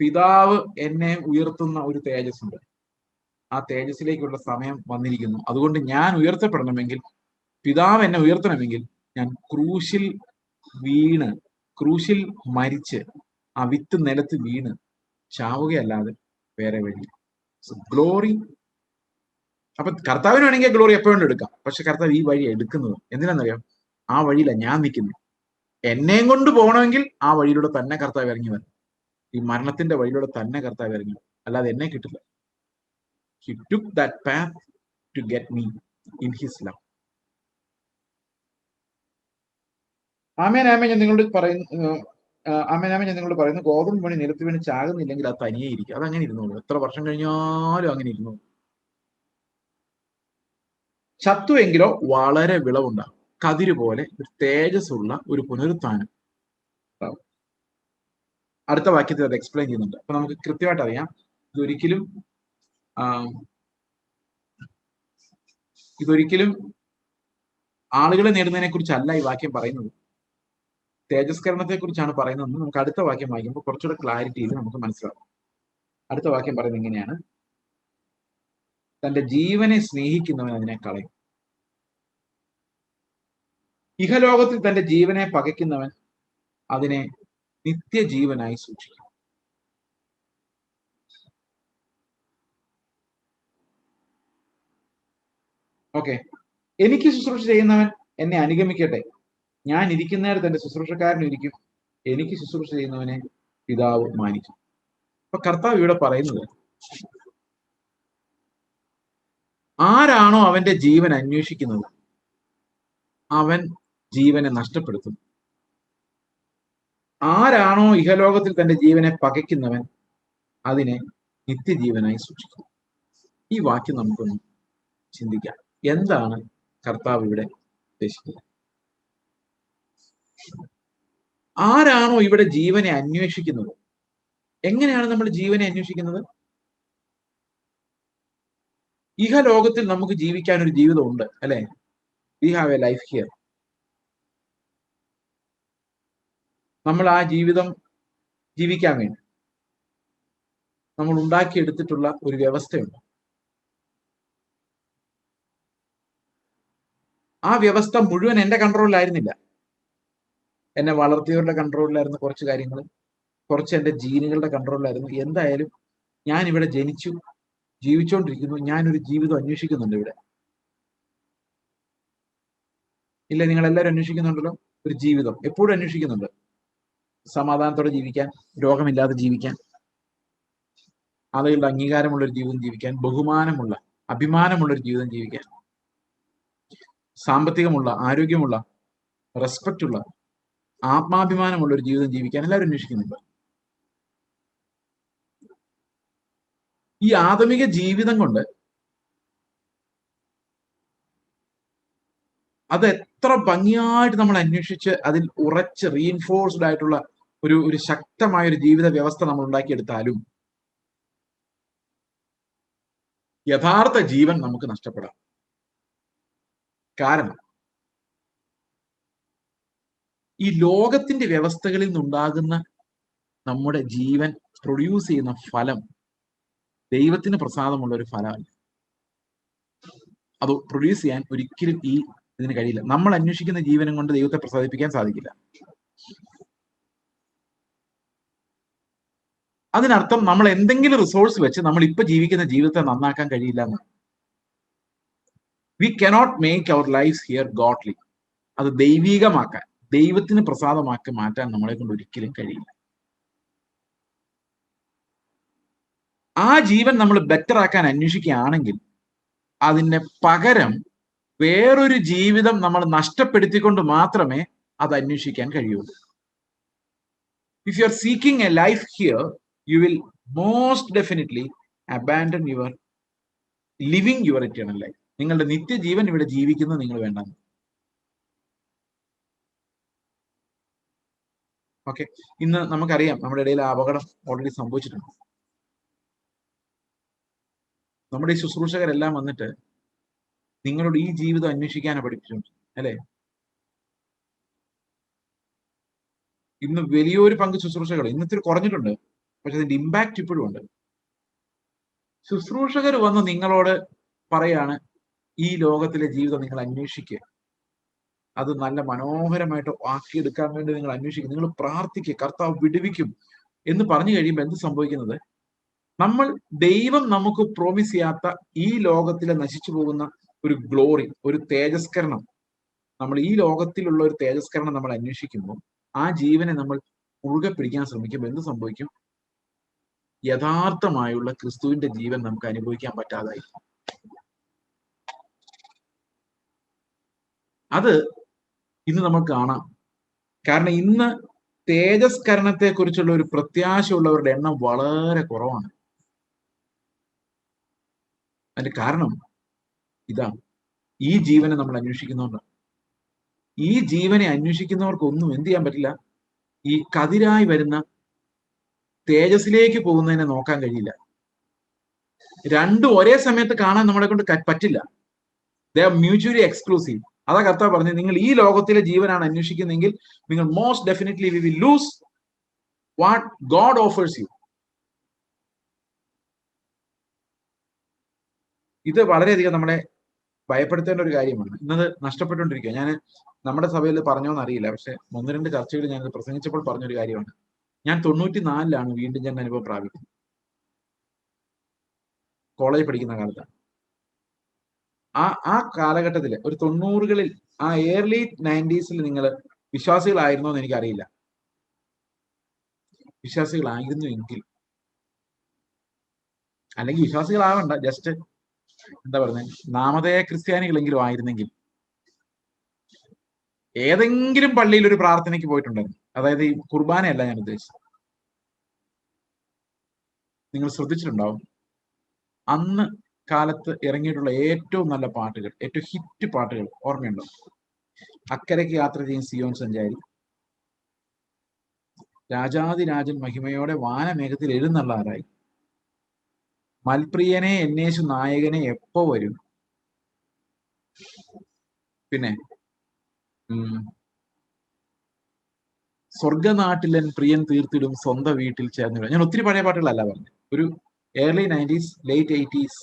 പിതാവ് എന്നെ ഉയർത്തുന്ന ഒരു തേജസ്സുണ്ട്. ആ തേജസ്സിലേക്കുള്ള സമയം വന്നിരിക്കുന്നു. അതുകൊണ്ട് ഞാൻ ഉയർത്തപ്പെടണമെങ്കിൽ, പിതാവ് എന്നെ ഉയർത്തണമെങ്കിൽ, ഞാൻ ക്രൂശിൽ വീണ്, ക്രൂശിൽ മരിച്ച്, ആ വിത്ത് നിലത്ത് വീണ് ചാവുകയല്ലാതെ വേറെ വഴി. ഗ്ലോറി. അപ്പൊ കർത്താവിന് വേണമെങ്കിൽ ഗ്ലോറി എപ്പോഴും എടുക്കാം. പക്ഷെ കർത്താവ് ഈ വഴി എടുക്കുന്നത് എന്തിനാണെന്നറിയാം? ആ വഴിയില ഞാൻ നിൽക്കുന്നത്. എന്നെയും കൊണ്ട് പോകണമെങ്കിൽ ആ വഴിയിലൂടെ തന്നെ കർത്താവ് ഇറങ്ങി വരണം. ഈ മരണത്തിന്റെ വഴിയിലൂടെ തന്നെ കർത്താവ് ഇറങ്ങി വരും. അല്ലാതെ എന്നെ കിട്ടില്ല. He took that path to get me in his love. ആമേൻ ആമേൻ ഞാൻ നിങ്ങളോട് പറയുന്നു, ആമേൻ ആമേൻ ഞാൻ നിങ്ങളോട് പറയുന്നു, ഗോതമ്പ് മണി നിലത്ത് വീണ് ചാകുന്നില്ലെങ്കിൽ അത് തനിയെ ഇരിക്കും. അതങ്ങനെ ഇരുന്നോളൂ. എത്ര വർഷം കഴിഞ്ഞാലും അങ്ങനെ ഇരുന്നു. ചത്തുവെങ്കിലോ വളരെ വിളവുണ്ടാകും. കതിര് പോലെ ഒരു തേജസ്സുള്ള ഒരു പുനരുത്ഥാനം ഉണ്ടാവും. അടുത്ത വാക്യത്തിൽ അത് എക്സ്പ്ലെയിൻ ചെയ്യുന്നുണ്ട്. അപ്പൊ നമുക്ക് കൃത്യമായിട്ട് അറിയാം, ഇതൊരിക്കലും ആളുകളെ നേടുന്നതിനെ കുറിച്ചല്ല ഈ വാക്യം പറയുന്നത്. തേജസ്കരണത്തെ കുറിച്ചാണ് പറയുന്നതെന്ന് നമുക്ക് അടുത്ത വാക്യം വായിക്കുമ്പോൾ കുറച്ചുകൂടെ ക്ലാരിറ്റിയിൽ നമുക്ക് മനസ്സിലാവും. അടുത്ത വാക്യം പറയുന്നത് ഇങ്ങനെയാണ്: തന്റെ ജീവനെ സ്നേഹിക്കുന്നവൻ അതിനെ കളയും. ഇഹലോകത്തിൽ തന്റെ ജീവനെ പകയ്ക്കുന്നവൻ അതിനെ നിത്യജീവനായി സൂക്ഷിക്കും. ഓക്കെ, എനിക്ക് ശുശ്രൂഷ ചെയ്യുന്നവൻ എന്നെ അനുഗമിക്കട്ടെ. ഞാൻ ഇരിക്കുന്നിടത്ത് എന്റെ ശുശ്രൂഷക്കാരനും ഇരിക്കും. എനിക്ക് ശുശ്രൂഷ ചെയ്യുന്നവനെ പിതാവ് മാനിക്കും. അപ്പൊ കർത്താവ് ഇവിടെ പറയുന്നത്, ആരാണോ അവന്റെ ജീവൻ അന്വേഷിക്കുന്നത് അവൻ ജീവനെ നഷ്ടപ്പെടുത്തും. ആരാണോ ഇഹലോകത്തിൽ തന്റെ ജീവനെ പകയ്ക്കുന്നവൻ അതിനെ നിത്യജീവനായി സൂക്ഷിക്കും. ഈ വാക്യം നമുക്കൊന്ന് ചിന്തിക്കാം. എന്താണ് കർത്താവ് ഇവിടെ ഉദ്ദേശിക്കുന്നത്? ആരാണോ ഇവിടെ ജീവനെ അന്വേഷിക്കുന്നത്? എങ്ങനെയാണ് നമ്മൾ ജീവനെ അന്വേഷിക്കുന്നത്? ഇഹലോകത്തിൽ നമുക്ക് ജീവിക്കാൻ ഒരു ജീവിതം ഉണ്ട്, അല്ലെ? We have A life here. നമ്മൾ ആ ജീവിതം ജീവിക്കാൻ വേണ്ടി നമ്മൾ ഉണ്ടാക്കിയെടുത്തിട്ടുള്ള ഒരു വ്യവസ്ഥയുണ്ട്. ആ വ്യവസ്ഥ മുഴുവൻ എന്റെ കൺട്രോളിലായിരുന്നില്ല. എന്നെ വളർത്തിയവരുടെ കൺട്രോളിലായിരുന്നു കുറച്ച് കാര്യങ്ങൾ, കുറച്ച് എന്റെ ജീനുകളുടെ കൺട്രോളിലായിരുന്നു. എന്തായാലും ഞാൻ ഇവിടെ ജനിച്ചു, ജീവിച്ചുകൊണ്ടിരിക്കുന്നു. ഞാനൊരു ജീവിതം അന്വേഷിക്കുന്നുണ്ട് ഇവിടെ. ഇല്ല, നിങ്ങൾ എല്ലാവരും അന്വേഷിക്കുന്നുണ്ടല്ലോ ഒരു ജീവിതം. എപ്പോഴും അന്വേഷിക്കുന്നുണ്ട്. സമാധാനത്തോടെ ജീവിക്കാൻ, രോഗമില്ലാതെ ജീവിക്കാൻ, ആളുകളുടെ അംഗീകാരമുള്ള ഒരു ജീവിതം ജീവിക്കാൻ, ബഹുമാനമുള്ള, അഭിമാനമുള്ള ഒരു ജീവിതം ജീവിക്കാൻ, സാമ്പത്തികമുള്ള, ആരോഗ്യമുള്ള, റെസ്പെക്റ്റ് ഉള്ള, ആത്മാഭിമാനമുള്ള ഒരു ജീവിതം ജീവിക്കാൻ എല്ലാവരും അന്വേഷിക്കുന്നുണ്ട്. ഈ ആധുനിക ജീവിതം കൊണ്ട് അത് എത്ര ഭംഗിയായിട്ട് നമ്മൾ അന്വേഷിച്ച് അതിൽ ഉറച്ച് റീഇൻഫോഴ്സ്ഡ് ആയിട്ടുള്ള ഒരു ശക്തമായ ഒരു ജീവിത വ്യവസ്ഥ നമ്മൾ ഉണ്ടാക്കിയെടുത്താലും യഥാർത്ഥ ജീവൻ നമുക്ക് നഷ്ടപ്പെടാം. കാരണം ഈ ലോകത്തിന്റെ വ്യവസ്ഥകളിൽ നിന്നുണ്ടാകുന്ന നമ്മുടെ ജീവൻ പ്രൊഡ്യൂസ് ചെയ്യുന്ന ഫലം ദൈവത്തിന് പ്രസാദമുള്ള ഒരു ഫലമല്ല. അത് പ്രൊഡ്യൂസ് ചെയ്യാൻ ഒരിക്കലും ഇതിന് കഴിയില്ല. നമ്മൾ അന്വേഷിക്കുന്ന ജീവനം കൊണ്ട് ദൈവത്തെ പ്രസാദിപ്പിക്കാൻ സാധിക്കില്ല. അതിനർത്ഥം നമ്മൾ എന്തെങ്കിലും റിസോഴ്സ് വെച്ച് നമ്മൾ ഇപ്പൊ ജീവിക്കുന്ന ജീവിതത്തെ നന്നാക്കാൻ കഴിയില്ല എന്ന്. We cannot make our life here godly. അത് ദൈവീകമാക്കാൻ, ദൈവത്തിന് പ്രസാദമാക്കി മാറ്റാൻ നമ്മളെ കൊണ്ട് ഒരിക്കലും കഴിയില്ല. ആ ജീവൻ നമ്മൾ ബെറ്റർ ആക്കാൻ അന്വേഷിക്കുകയാണെങ്കിൽ അതിന് പകരം വേറൊരു ജീവിതം നമ്മൾ നഷ്ടപ്പെടുത്തിക്കൊണ്ട് മാത്രമേ അത് അന്വേഷിക്കാൻ കഴിയുള്ളൂ. If you are seeking A life here, you will most definitely abandon your living your eternal life. നിങ്ങളുടെ നിത്യജീവൻ ഇവിടെ ജീവിക്കുന്നത് നിങ്ങൾ വേണ്ട. ഓക്കെ, ഇന്ന് നമുക്കറിയാം നമ്മുടെ ഇടയിൽ ആ അപകടം ഓൾറെഡി സംഭവിച്ചിട്ടുണ്ട്. നമ്മുടെ ഈ ശുശ്രൂഷകരെല്ലാം വന്നിട്ട് നിങ്ങളോട് ഈ ജീവിതം അന്വേഷിക്കാനാണ് പഠിപ്പിച്ചിട്ടുണ്ട്, അല്ലെ? ഇന്ന് വലിയൊരു പങ്ക് ശുശ്രൂഷകൾ ഇന്നത്തെ കുറഞ്ഞിട്ടുണ്ട്, പക്ഷെ അതിന്റെ ഇമ്പാക്ട് ഇപ്പോഴും ഉണ്ട്. ശുശ്രൂഷകർ വന്ന് നിങ്ങളോട് പറയാണ്, ഈ ലോകത്തിലെ ജീവിതം നിങ്ങൾ അന്വേഷിക്കുക, അത് നല്ല മനോഹരമായിട്ട് ആക്കിയെടുക്കാൻ വേണ്ടി നിങ്ങൾ അന്വേഷിക്കുക, നിങ്ങൾ പ്രാർത്ഥിക്കുക, കർത്താവ് വിടുവിക്കും എന്ന് പറഞ്ഞു കഴിയുമ്പോൾ എന്ത് സംഭവിക്കുന്നത്? നമ്മൾ ദൈവം നമുക്ക് പ്രോമിസ് ചെയ്യാത്ത ഈ ലോകത്തിലെ നശിച്ചു പോകുന്ന ഒരു ഗ്ലോറി, ഒരു തേജസ്കരണം, നമ്മൾ ഈ ലോകത്തിലുള്ള ഒരു തേജസ്കരണം നമ്മൾ അന്വേഷിക്കുമ്പോൾ ആ ജീവനെ നമ്മൾ മുറുകെ പിടിക്കാൻ ശ്രമിക്കുമ്പോൾ എന്ത് സംഭവിക്കും? യഥാർത്ഥമായുള്ള ക്രിസ്തുവിന്റെ ജീവൻ നമുക്ക് അനുഭവിക്കാൻ പറ്റാതായി. അത് ഇന്ന് നമുക്ക് കാണാം. കാരണം ഇന്ന് തേജസ്കരണത്തെ കുറിച്ചുള്ള ഒരു പ്രത്യാശയുള്ളവരുടെ എണ്ണം വളരെ കുറവാണ്. അതിന്റെ കാരണം ഇതാണ്, ഈ ജീവനെ നമ്മൾ അന്വേഷിക്കുന്നവരാണ്. ഈ ജീവനെ അന്വേഷിക്കുന്നവർക്കൊന്നും എന്ത് ചെയ്യാൻ പറ്റില്ല, ഈ കതിരായി വരുന്ന തേജസ്സിലേക്ക് പോകുന്നതിനെ നോക്കാൻ കഴിയില്ല. രണ്ടും ഒരേ സമയത്ത് കാണാൻ നമ്മളെ കൊണ്ട് പറ്റില്ല. They are mutually exclusive. അതാ കർത്താവ് പറഞ്ഞത്, നിങ്ങൾ ഈ ലോകത്തിലെ ജീവനാണ് അന്വേഷിക്കുന്നതെങ്കിൽ നിങ്ങൾ most definitely we will lose what God offers you. ഇത് വളരെയധികം നമ്മളെ ഭയപ്പെടുത്തേണ്ട ഒരു കാര്യമാണ്. ഇന്നത് നഷ്ടപ്പെട്ടുകൊണ്ടിരിക്കുക. ഞാൻ നമ്മുടെ സഭയിൽ പറഞ്ഞോന്ന് അറിയില്ല, പക്ഷെ 1-2 ചർച്ചകൾ ഞാൻ പ്രസംഗിച്ചപ്പോൾ പറഞ്ഞൊരു കാര്യമാണ്. ഞാൻ 94 വീണ്ടും ഞാൻ അനുഭവം പ്രാപിക്കുന്നത്. കോളേജ് പഠിക്കുന്ന കാലത്താണ്. ആ കാലഘട്ടത്തിൽ ഒരു 90കളിൽ, ആ ഏർലി 90s നിങ്ങൾ വിശ്വാസികളായിരുന്നോ എന്ന് എനിക്കറിയില്ല. വിശ്വാസികളായിരുന്നു എങ്കിൽ, അല്ലെങ്കിൽ വിശ്വാസികളാവണ്ട, ജസ്റ്റ് എന്താ പറയുന്നത്, നാമധേയ ക്രിസ്ത്യാനികളെങ്കിലും ആയിരുന്നെങ്കിൽ ഏതെങ്കിലും പള്ളിയിൽ ഒരു പ്രാർത്ഥനയ്ക്ക് പോയിട്ടുണ്ടായിരുന്നു. അതായത് ഈ കുർബാനയല്ല ഞാൻ ഉദ്ദേശിച്ചത്. നിങ്ങൾ ശ്രദ്ധിച്ചിട്ടുണ്ടാവും, അന്ന് കാലത്ത് ഇറങ്ങിയിട്ടുള്ള ഏറ്റവും നല്ല പാട്ടുകൾ, ഏറ്റവും ഹിറ്റ് പാട്ടുകൾ ഓർമ്മയുണ്ടോ? അക്കരയ്ക്ക് യാത്ര ചെയ്യും സിയോൻ സഞ്ചാരി, രാജാതിരാജൻ മഹിമയോടെ വാനമേഘത്തിൽ എഴുന്നള്ളാറായി, മൽപ്രിയനെ എന്നേശു നായകനെ എപ്പോ വരും, പിന്നെ സ്വർഗനാട്ടിലൻ പ്രിയൻ തീർത്തിടും സ്വന്തം വീട്ടിൽ ചേർന്നിടും. ഞാൻ ഒത്തിരി പഴയ പാട്ടുകളല്ല പറഞ്ഞത്, ഒരു ഏർലി 90s ലേറ്റ് 80s,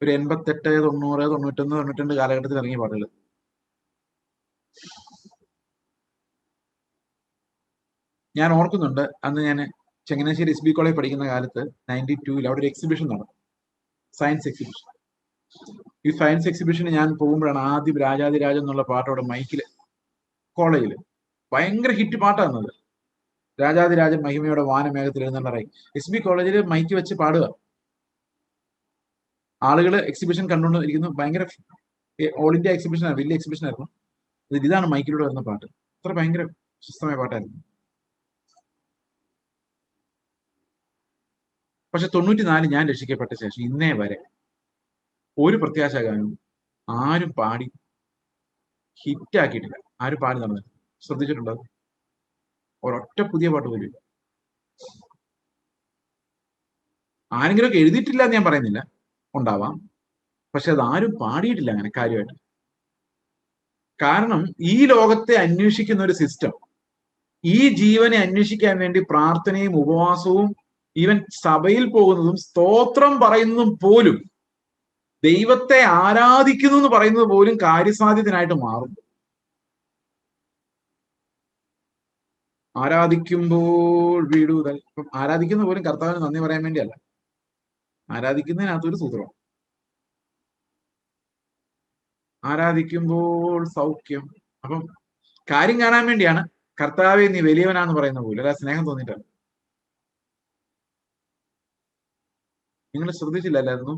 ഒരു 88, 90, 91, 92 കാലഘട്ടത്തിൽ ഇറങ്ങിയ പാട്ടുകൾ. ഞാൻ ഓർക്കുന്നുണ്ട്, അന്ന് ഞാൻ ചങ്ങനാശ്ശേരി SB കോളേജ് പഠിക്കുന്ന കാലത്ത് 92-ൽ അവിടെ ഒരു എക്സിബിഷൻ നടന്നു, സയൻസ് എക്സിബിഷൻ. ഈ സയൻസ് എക്സിബിഷന് ഞാൻ പോകുമ്പോഴാണ് ആദ്യം രാജാതിരാജൻ എന്നുള്ള പാട്ട് അവിടെ മൈക്കില്, കോളേജില് ഭയങ്കര ഹിറ്റ് പാട്ടാണത്. രാജാതിരാജൻ മഹിമയുടെ വാനമേഘത്തിൽ എഴുന്നള്ളാറായി. SB കോളേജിൽ മൈക്ക് വെച്ച് പാടുക, ആളുകൾ എക്സിബിഷൻ കണ്ടുകൊണ്ട് ഇരിക്കുന്നു. ഭയങ്കര ഓൾ ഇന്ത്യ എക്സിബിഷൻ ആണ്, വലിയ എക്സിബിഷൻ ആയിരുന്നു. ഇതാണ് മൈക്കിലൂടെ വരുന്ന പാട്ട്. അത്ര ഭയങ്കര പ്രശസ്തമായ പാട്ടായിരുന്നു. പക്ഷെ 94 ഞാൻ രക്ഷിക്കപ്പെട്ട ശേഷം ഇന്നേ വരെ ഒരു പ്രത്യാശ ഗാനവും ആരും പാടി ഹിറ്റാക്കിയിട്ടില്ല. ആരും പാടി നടന്നത് ശ്രദ്ധിച്ചിട്ടുണ്ടോ? ഒരൊറ്റ പുതിയ പാട്ട് പോലും ആരെങ്കിലും ഒക്കെ എഴുതിയിട്ടില്ല എന്ന് ഞാൻ പറയുന്നില്ല, ഉണ്ടാവാം, പക്ഷെ അത് ആരും പാടിയിട്ടില്ല അങ്ങനെ കാര്യമായിട്ട്. കാരണം ഈ ലോകത്തെ അന്വേഷിക്കുന്ന ഒരു സിസ്റ്റം, ഈ ജീവനെ അന്വേഷിക്കാൻ വേണ്ടി പ്രാർത്ഥനയും ഉപവാസവും ഈവൻ സഭയിൽ പോകുന്നതും സ്തോത്രം പറയുന്നതും പോലും, ദൈവത്തെ ആരാധിക്കുന്നു എന്ന് പറയുന്നത് പോലും കാര്യസാധ്യത്തിനായിട്ട് മാറും. ആരാധിക്കുമ്പോൾ വിടുതൽ. ഇപ്പം ആരാധിക്കുന്ന പോലും കർത്താവിന് നന്ദി പറയാൻ വേണ്ടിയല്ല, ആരാധിക്കുന്നതിനകത്തൊരു സൂത്രം. ആരാധിക്കുമ്പോൾ സൗഖ്യം. അപ്പം കാര്യം കാണാൻ വേണ്ടിയാണ് കർത്താവെ നീ വലിയവനാന്ന് പറയുന്ന പോലെ, അല്ല സ്നേഹം തോന്നിയിട്ടാണ്. നിങ്ങൾ ശ്രദ്ധിച്ചില്ലല്ലായിരുന്നു?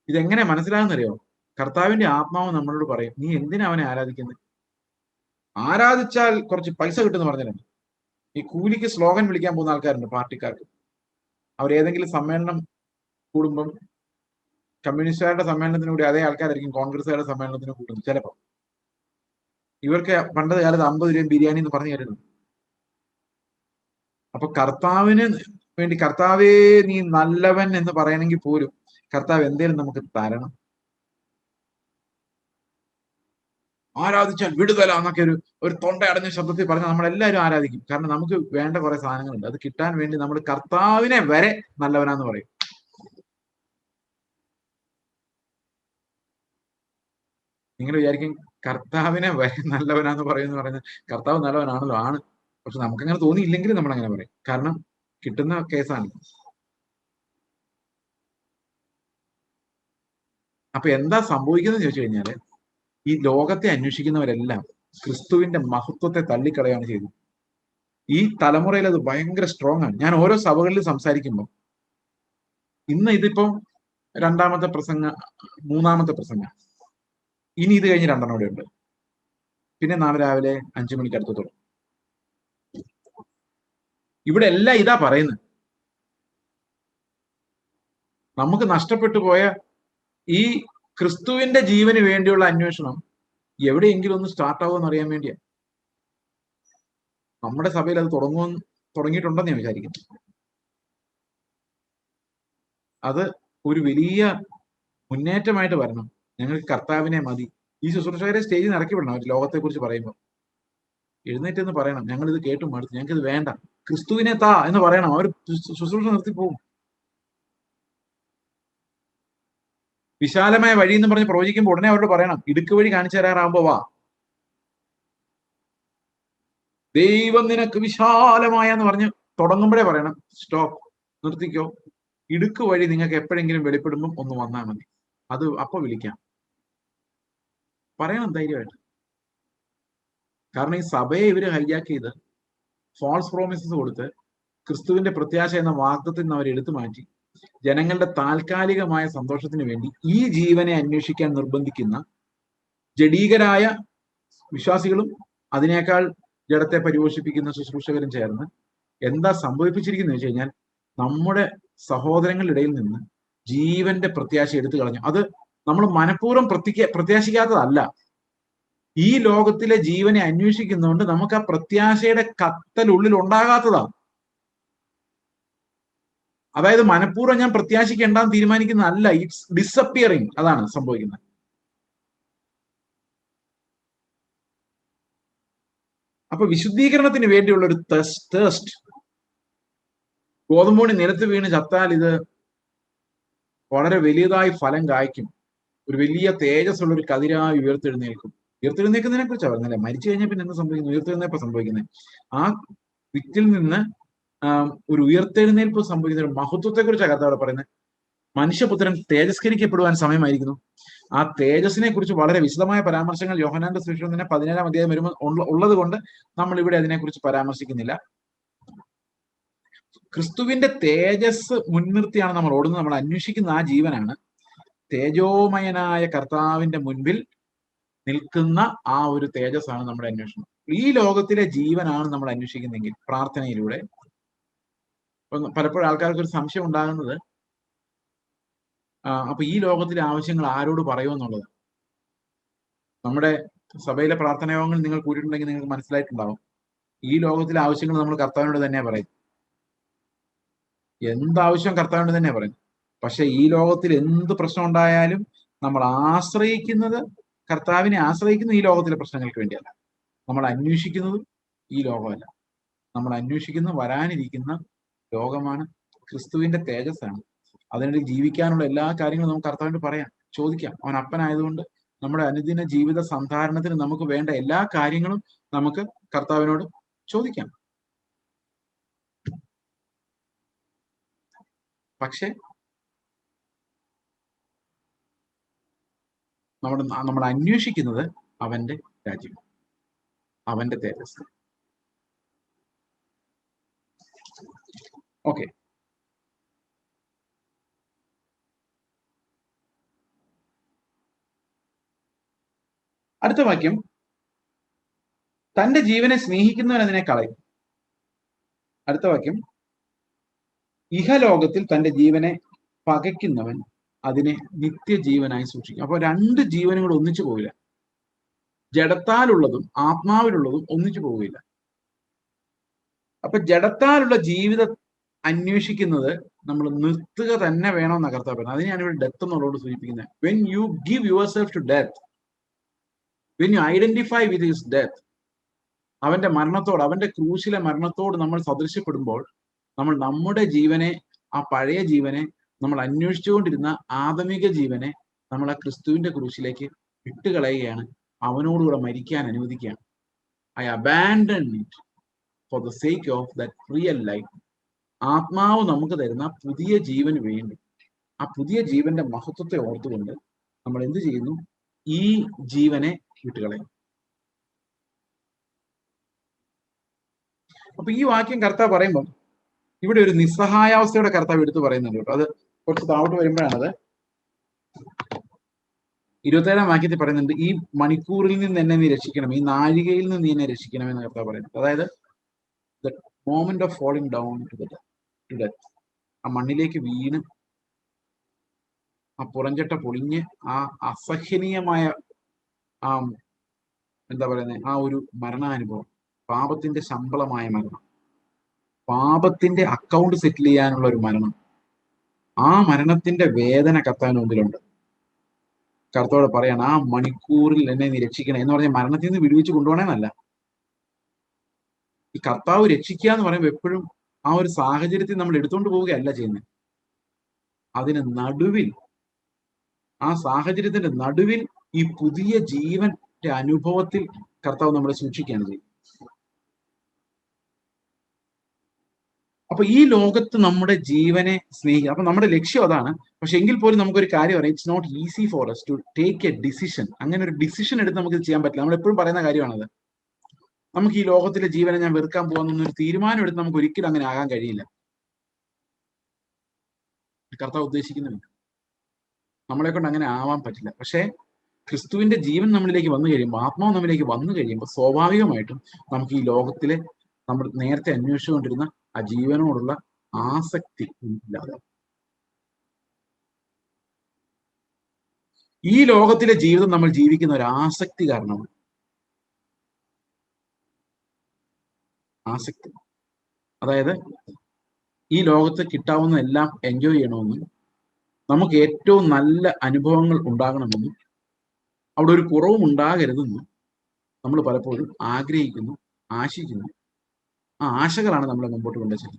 ഇതെങ്ങനെ മനസ്സിലാകുന്നറിയോ? കർത്താവിന്റെ ആത്മാവ് നമ്മളോട് പറയും, നീ എന്തിനാ അവനെ ആരാധിക്കുന്നത്? ആരാധിച്ചാൽ കുറച്ച് പൈസ കിട്ടുമെന്ന് പറഞ്ഞിട്ടുണ്ട്. ഈ കൂലിക്ക് സ്ലോഗൻ വിളിക്കാൻ പോകുന്ന ആൾക്കാരുണ്ട്, പാർട്ടിക്കാർക്ക്. അവരേതെങ്കിലും സമ്മേളനം കൂടുമ്പം കമ്മ്യൂണിസ്റ്റുകാരുടെ സമ്മേളനത്തിന് കൂടി അതേ ആൾക്കാരായിരിക്കും കോൺഗ്രസ്സുകാരുടെ സമ്മേളനത്തിന് കൂടുന്നത് ചിലപ്പോൾ. ഇവർക്ക് പണ്ട് കാലത്ത് 50 രൂപയും ബിരിയാണി എന്ന് പറഞ്ഞു തരുന്നു. അപ്പൊ കർത്താവിന് വേണ്ടി, കർത്താവേ നീ നല്ലവൻ എന്ന് പറയണമെങ്കിൽ പോലും കർത്താവ് എന്തേലും നമുക്ക് തരണം. ആരാധിച്ചാൽ വിടുതല എന്നൊക്കെ ഒരു തൊണ്ട അടഞ്ഞ ശബ്ദത്തിൽ പറഞ്ഞാൽ നമ്മളെല്ലാവരും ആരാധിക്കും. കാരണം നമുക്ക് വേണ്ട കുറെ സാധനങ്ങളുണ്ട്. അത് കിട്ടാൻ വേണ്ടി നമ്മൾ കർത്താവിനെ വരെ നല്ലവനാന്ന് പറയും. നിങ്ങൾ വിചാരിക്കും കർത്താവിനെ വരെ നല്ലവനാന്ന് പറയുമെന്ന് പറയുന്നത്, കർത്താവ് നല്ലവനാണല്ലോ, ആണ്. പക്ഷെ നമുക്കങ്ങനെ തോന്നിയില്ലെങ്കിലും നമ്മൾ അങ്ങനെ പറയും. കാരണം കിട്ടുന്ന കേസാണ്. അപ്പൊ എന്താ സംഭവിക്കുന്നത് ചോദിച്ചു കഴിഞ്ഞാല്, ഈ ലോകത്തെ അന്വേഷിക്കുന്നവരെല്ലാം ക്രിസ്തുവിന്റെ മഹത്വത്തെ തള്ളിക്കളയാണ് ചെയ്തത്. ഈ തലമുറയിൽ അത് ഭയങ്കര സ്ട്രോങ് ആണ്. ഞാൻ ഓരോ സഭകളിൽ സംസാരിക്കുമ്പോൾ, ഇന്ന് ഇതിപ്പോ രണ്ടാമത്തെ പ്രസംഗ, മൂന്നാമത്തെ പ്രസംഗ, ഇനി ഇത് കഴിഞ്ഞ് 2 കൂടെ ഉണ്ട്. പിന്നെ നാളെ രാവിലെ 5 മണിക്ക് അടുത്ത് തുടങ്ങും. ഇവിടെ എല്ലാം ഇതാ പറയുന്നത്. നമുക്ക് നഷ്ടപ്പെട്ടു പോയ ഈ ക്രിസ്തുവിന്റെ ജീവന് വേണ്ടിയുള്ള അന്വേഷണം എവിടെയെങ്കിലും ഒന്ന് സ്റ്റാർട്ട് ആവുമെന്ന് അറിയാൻ വേണ്ടിയാ. നമ്മുടെ സഭയിൽ അത് തുടങ്ങിയിട്ടുണ്ടെന്ന് ഞാൻ വിചാരിക്കുന്നു. അത് ഒരു വലിയ മുന്നേറ്റമായിട്ട് വരണം. ഞങ്ങൾക്ക് കർത്താവിനെ മതി. ഈ ശുശ്രൂഷകരെ സ്റ്റേജിൽ ഇറക്കി വിടണം. അവർ ലോകത്തെ കുറിച്ച് പറയുമ്പോൾ എഴുന്നേറ്റെന്ന് പറയണം, ഞങ്ങൾ ഇത് കേട്ടു മടുത്തു, ഞങ്ങൾക്ക് ഇത് വേണ്ട, ക്രിസ്തുവിനെ താ എന്ന് പറയണം. അവർ ശുശ്രൂഷ നിർത്തിപ്പോകും. വിശാലമായ വഴി എന്ന് പറഞ്ഞ് പ്രവചിക്കുമ്പോൾ ഉടനെ അവരോട് പറയണം, ഇടുക്ക് വഴി കാണിച്ചു തരാറാകുമ്പോ വാ. ദൈവം നിനക്ക് വിശാലമായ എന്ന് പറഞ്ഞ് തുടങ്ങുമ്പോഴേ പറയണം, സ്റ്റോപ്പ്, നിർത്തിക്കോ. ഇടുക്ക് വഴി നിങ്ങൾക്ക് എപ്പോഴെങ്കിലും വെളിപ്പെടുമ്പം ഒന്ന് വന്നാൽ മതി, അത് അപ്പൊ വിളിക്കാം. പറയണം ധൈര്യമായിട്ട്. കാരണം ഈ സഭയെ ഇവര് ഹൈജാക്ക് ചെയ്ത് ഫാൾസ് പ്രോമിസസ് കൊടുത്ത് ക്രിസ്തുവിന്റെ പ്രത്യാശ എന്ന വാഗ്ദത്തിൽ നിന്ന് അവർ എടുത്തു മാറ്റി ജനങ്ങളുടെ താൽക്കാലികമായ സന്തോഷത്തിന് വേണ്ടി ഈ ജീവനെ അന്വേഷിക്കാൻ നിർബന്ധിക്കുന്ന ജഡീകരായ വിശ്വാസികളും അതിനേക്കാൾ ജഡത്തെ പരിപോഷിപ്പിക്കുന്ന ശുശ്രൂഷകരും ചേർന്ന് എന്താ സംഭവിപ്പിച്ചിരിക്കുന്നത് വെച്ച് കഴിഞ്ഞാൽ, നമ്മുടെ സഹോദരങ്ങളുടെ ഇടയിൽ നിന്ന് ജീവന്റെ പ്രത്യാശ എടുത്തു കളഞ്ഞു. അത് നമ്മൾ മനഃപൂർവ്വം പ്രത്യാശിക്കാത്തതല്ല. ഈ ലോകത്തിലെ ജീവനെ അന്വേഷിക്കുന്നതുകൊണ്ട് നമുക്ക് ആ പ്രത്യാശയുടെ കത്തൽ ഉള്ളിൽ ഉണ്ടാകാത്തതാണ്. അതായത് മനഃപൂർവ്വം ഞാൻ പ്രത്യാശിക്കേണ്ടെന്ന് തീരുമാനിക്കുന്നതല്ല, ഇറ്റ്സ് ഡിസപ്പിയറിങ്. അതാണ് സംഭവിക്കുന്നത്. അപ്പൊ വിശുദ്ധീകരണത്തിന് വേണ്ടിയുള്ള ഒരു തേഴ്സ്റ്റ്. ഗോതമ്പൂണി നിലത്ത് വീണ് ചത്താൽ ഇത് വളരെ വലിയതായി ഫലം കായ്ക്കും, ഒരു വലിയ തേജസ്സുള്ള ഒരു കതിരായി ഉയർത്തെഴുന്നേൽക്കും. ഉയർത്തെഴുന്നേൽക്കുന്നതിനെ കുറിച്ചാണ് പറഞ്ഞല്ലേ. മരിച്ചു കഴിഞ്ഞാൽ പിന്നെ എന്ത് സംഭവിക്കുന്നു? ഉയർത്തെഴുന്നേൽപ്പ് സംഭവിക്കുന്നത്. ആ വിത്തിൽ നിന്ന് ഒരു ഉയർത്തെഴുന്നേൽപ്പ് സംഭവിക്കുന്ന ഒരു മഹത്വത്തെ കുറിച്ചാണ് കഥ അവിടെ പറയുന്നത്. മനുഷ്യപുത്രൻ തേജസ്കരിക്കപ്പെടുവാൻ സമയമായിരിക്കുന്നു. ആ തേജസ്സിനെ കുറിച്ച് വളരെ വിശദമായ പരാമർശങ്ങൾ യോഹന്നാന്റെ സുവിശേഷം തന്നെ 17-ാം അധ്യായം വരുമ്പോൾ ഉള്ളത് കൊണ്ട് നമ്മൾ ഇവിടെ അതിനെക്കുറിച്ച് പരാമർശിക്കുന്നില്ല. ക്രിസ്തുവിന്റെ തേജസ് മുൻനിർത്തിയാണ് നമ്മൾ ഓടുന്നത്. നമ്മൾ അന്വേഷിക്കുന്ന ആ ജീവനാണ്. തേജോമയനായ കർത്താവിന്റെ മുൻപിൽ നിൽക്കുന്ന ആ ഒരു തേജസ്സാണ് നമ്മുടെ അന്വേഷണം. ഈ ലോകത്തിലെ ജീവനാണ് നമ്മൾ അന്വേഷിക്കുന്നെങ്കിൽ പ്രാർത്ഥനയിലൂടെ. പലപ്പോഴും ആൾക്കാർക്ക് ഒരു സംശയം ഉണ്ടാകുന്നത്, അപ്പൊ ഈ ലോകത്തിലെ ആവശ്യങ്ങൾ ആരോട് പറയുമെന്നുള്ളത്. നമ്മുടെ സഭയിലെ പ്രാർത്ഥന യോഗങ്ങൾ നിങ്ങൾ കൂടിയിട്ടുണ്ടെങ്കിൽ നിങ്ങൾക്ക് മനസ്സിലായിട്ടുണ്ടാവും. ഈ ലോകത്തിലെ ആവശ്യങ്ങൾ നമ്മൾ കർത്താവിനോട് തന്നെ പറയും. എന്താവശ്യം കർത്താവിനോട് തന്നെ പറയും. പക്ഷെ ഈ ലോകത്തിൽ എന്ത് പ്രശ്നം ഉണ്ടായാലും നമ്മൾ ആശ്രയിക്കുന്നത്, കർത്താവിനെ ആശ്രയിക്കുന്നത് ഈ ലോകത്തിലെ പ്രശ്നങ്ങൾക്ക് വേണ്ടിയല്ല. നമ്മൾ അന്വേഷിക്കുന്നതും ഈ ലോകമല്ല. നമ്മൾ അന്വേഷിക്കുന്നത് വരാനിരിക്കുന്ന ലോകമാണ്, ക്രിസ്തുവിന്റെ തേജസ്സാണ്. അതിനിടയിൽ ജീവിക്കാനുള്ള എല്ലാ കാര്യങ്ങളും നമുക്ക് കർത്താവിനോട് പറയാം, ചോദിക്കാം. അവൻ അപ്പനായതുകൊണ്ട് നമ്മുടെ അനുദിന ജീവിത സന്ധാരണത്തിന് നമുക്ക് വേണ്ട എല്ലാ കാര്യങ്ങളും നമുക്ക് കർത്താവിനോട് ചോദിക്കാം. പക്ഷെ നമ്മൾ അന്വേഷിക്കുന്നത് അവന്റെ രാജ്യം, അവന്റെ തേജസ്. ഓക്കെ, അടുത്ത വാക്യം, തന്റെ ജീവനെ സ്നേഹിക്കുന്നവൻ അതിനെ കളയും. അടുത്ത വാക്യം, ഇഹലോകത്തിൽ തന്റെ ജീവനെ പകയ്ക്കുന്നവൻ അതിനെ നിത്യജീവനായി സൂക്ഷിക്കും. അപ്പൊ രണ്ട് ജീവനും കൂടെ ഒന്നിച്ചു പോവില്ല. ജഡത്താലുള്ളതും ആത്മാവിലുള്ളതും ഒന്നിച്ചു പോവുകയില്ല. അപ്പൊ ജഡത്താലുള്ള ജീവിതം അന്വേഷിക്കുന്നത് നമ്മൾ നിർത്തുക തന്നെ വേണമെന്ന കർത്താവ് പറയുന്നത്. അതിനെയാണ് ഇവിടെ ഡെത്ത് എന്നുള്ളതോട് സൂചിപ്പിക്കുന്നത്. When you give yourself to death, when you identify with his death, അവന്റെ മരണത്തോട്, അവന്റെ ക്രൂശിലെ മരണത്തോട് നമ്മൾ സദൃശ്യപ്പെടുമ്പോൾ നമ്മൾ നമ്മുടെ ജീവനെ, ആ പഴയ ജീവനെ, നമ്മൾ അന്വേഷിച്ചുകൊണ്ടിരുന്ന ആദമിക ജീവനെ നമ്മൾ ആ ക്രിസ്തുവിന്റെ ക്രൂശിലേക്ക് വിട്ടുകളയുകയാണ്, അവനോടുകൂടെ മരിക്കാൻ അനുവദിക്കുകയാണ്. I abandon it for the sake of that real life. ആത്മാവ് നമുക്ക് തരുന്ന പുതിയ ജീവന് വേണ്ടി, ആ പുതിയ ജീവന്റെ മഹത്വത്തെ ഓർത്തുകൊണ്ട് നമ്മൾ എന്ത് ചെയ്യുന്നു? ഈ ജീവനെ വിട്ടുകളയും. അപ്പൊ ഈ വാക്യം കർത്താവ് പറയുമ്പോൾ ഇവിടെ ഒരു നിസ്സഹായാവസ്ഥയുടെ കർത്താവ് എടുത്തു പറയുന്നുണ്ട് കേട്ടോ. അത് കുറച്ച് താഴോട്ട് വരുമ്പോഴാണത് 27-ാം വാക്യത്തിൽ പറയുന്നുണ്ട്, ഈ മണിക്കൂറിൽ നിന്ന് എന്നെ നീ രക്ഷിക്കണം, ഈ നാഴികയിൽ നിന്ന് നീ എന്നെ രക്ഷിക്കണമെന്ന് കർത്താവ് പറയുന്നത്. അതായത് the moment of falling down to death, ആ മണ്ണിലേക്ക് വീണ് ആ പുറംചട്ട പൊളിഞ്ഞ് ആ അസഹനീയമായ ആ എന്താ പറയുന്നത്, ആ ഒരു മരണാനുഭവം, പാപത്തിന്റെ ശമ്പളമായ മരണം, പാപത്തിന്റെ അക്കൗണ്ട് സെറ്റിൽ ചെയ്യാനുള്ള ഒരു മരണം, ആ മരണത്തിന്റെ വേദന കർത്താവിന് മുമ്പിലുണ്ട്. കർത്താവോട് പറയാണ്, ആ മണിക്കൂറിൽ എന്നെ നീ രക്ഷിക്കണം എന്ന് പറഞ്ഞ മരണത്തിൽ നിന്ന് വിടുവിച്ച് കൊണ്ടുപോകണമെന്നല്ല. ഈ കർത്താവ് രക്ഷിക്കുക എന്ന് പറയുമ്പോൾ എപ്പോഴും ആ ഒരു സാഹചര്യത്തിൽ നമ്മൾ എടുത്തുകൊണ്ട് പോവുകയല്ല ചെയ്യുന്നത്. അതിന് നടുവിൽ, ആ സാഹചര്യത്തിന്റെ നടുവിൽ ഈ പുതിയ ജീവന്റെ അനുഭവത്തിൽ കർത്താവ് നമ്മളെ സൂക്ഷിക്കുകയാണ് ചെയ്യുന്നത്. അപ്പൊ ഈ ലോകത്ത് നമ്മുടെ ജീവനെ സ്നേഹിക്കുക, അപ്പൊ നമ്മുടെ ലക്ഷ്യം അതാണ്. പക്ഷെ എങ്കിൽ പോലും നമുക്കൊരു കാര്യം പറയാം, it's not easy for us to take a decision. അങ്ങനെ ഒരു ഡിസിഷൻ എടുത്ത് നമുക്ക് ചെയ്യാൻ പറ്റില്ല. നമ്മൾ എപ്പോഴും പറയുന്ന കാര്യമാണത്. നമുക്ക് ഈ ലോകത്തിലെ ജീവനെ ഞാൻ വെറുക്കാൻ പോകുന്നൊരു തീരുമാനം എടുത്ത് നമുക്ക് ഒരിക്കലും അങ്ങനെ ആകാൻ കഴിയില്ല. കർത്താവ് ഉദ്ദേശിക്കുന്നുണ്ട്, നമ്മളെ കൊണ്ട് അങ്ങനെ ആവാൻ പറ്റില്ല. പക്ഷേ ക്രിസ്തുവിന്റെ ജീവൻ നമ്മളിലേക്ക് വന്നു കഴിയുമ്പോൾ, ആത്മാവ് നമ്മളിലേക്ക് വന്നു കഴിയുമ്പോൾ സ്വാഭാവികമായിട്ടും നമുക്ക് ഈ ലോകത്തിലെ നമ്മൾ നേരത്തെ അന്വേഷിച്ചുകൊണ്ടിരുന്ന ആ ജീവനോടുള്ള ആസക്തി ഇല്ലാതെ, ഈ ലോകത്തിലെ ജീവിതം നമ്മൾ ജീവിക്കുന്ന ഒരു ആസക്തി കാരണമാണ്. ആസക്തി, അതായത് ഈ ലോകത്ത് കിട്ടാവുന്ന എല്ലാം എൻജോയ് ചെയ്യണമെന്നും നമുക്ക് ഏറ്റവും നല്ല അനുഭവങ്ങൾ ഉണ്ടാകണമെന്നും അവിടെ ഒരു കുറവും ഉണ്ടാകരുതെന്നും നമ്മൾ പലപ്പോഴും ആഗ്രഹിക്കുന്നു, ആശിക്കുന്നു. ആ ആശകളാണ് നമ്മളെ മുമ്പോട്ട് കൊണ്ടുവച്ചത്,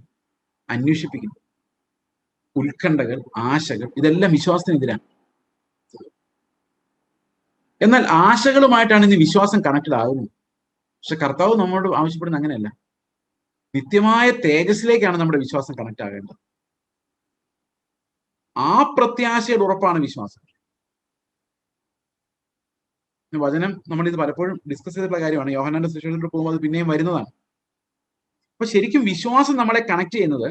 അന്വേഷിപ്പിക്കുന്നത്. ഉത്കണ്ഠകൾ, ആശകൾ, ഇതെല്ലാം വിശ്വാസത്തിനെതിരാണ്. എന്നാൽ ആശകളുമായിട്ടാണ് ഇന്ന് വിശ്വാസം കണക്റ്റഡ് ആകുന്നത്. പക്ഷെ കർത്താവ് നമ്മളോട് ആവശ്യപ്പെടുന്ന അങ്ങനെയല്ല. നിത്യമായ തേജസ്സിലേക്കാണ് നമ്മുടെ വിശ്വാസം കണക്ട് ആകേണ്ടത്. ആ പ്രത്യാശയുടെ ഉറപ്പാണ് വിശ്വാസം. വചനം നമ്മളിത് പലപ്പോഴും ഡിസ്കസ് ചെയ്തിട്ടുള്ള കാര്യമാണ്. യോഹന്നാന്റെ സുവിശേഷത്തിൽ പോകുമ്പോൾ അത് പിന്നെയും വരുന്നതാണ്. അപ്പൊ ശരിക്കും വിശ്വാസം നമ്മളെ കണക്ട് ചെയ്യുന്നത്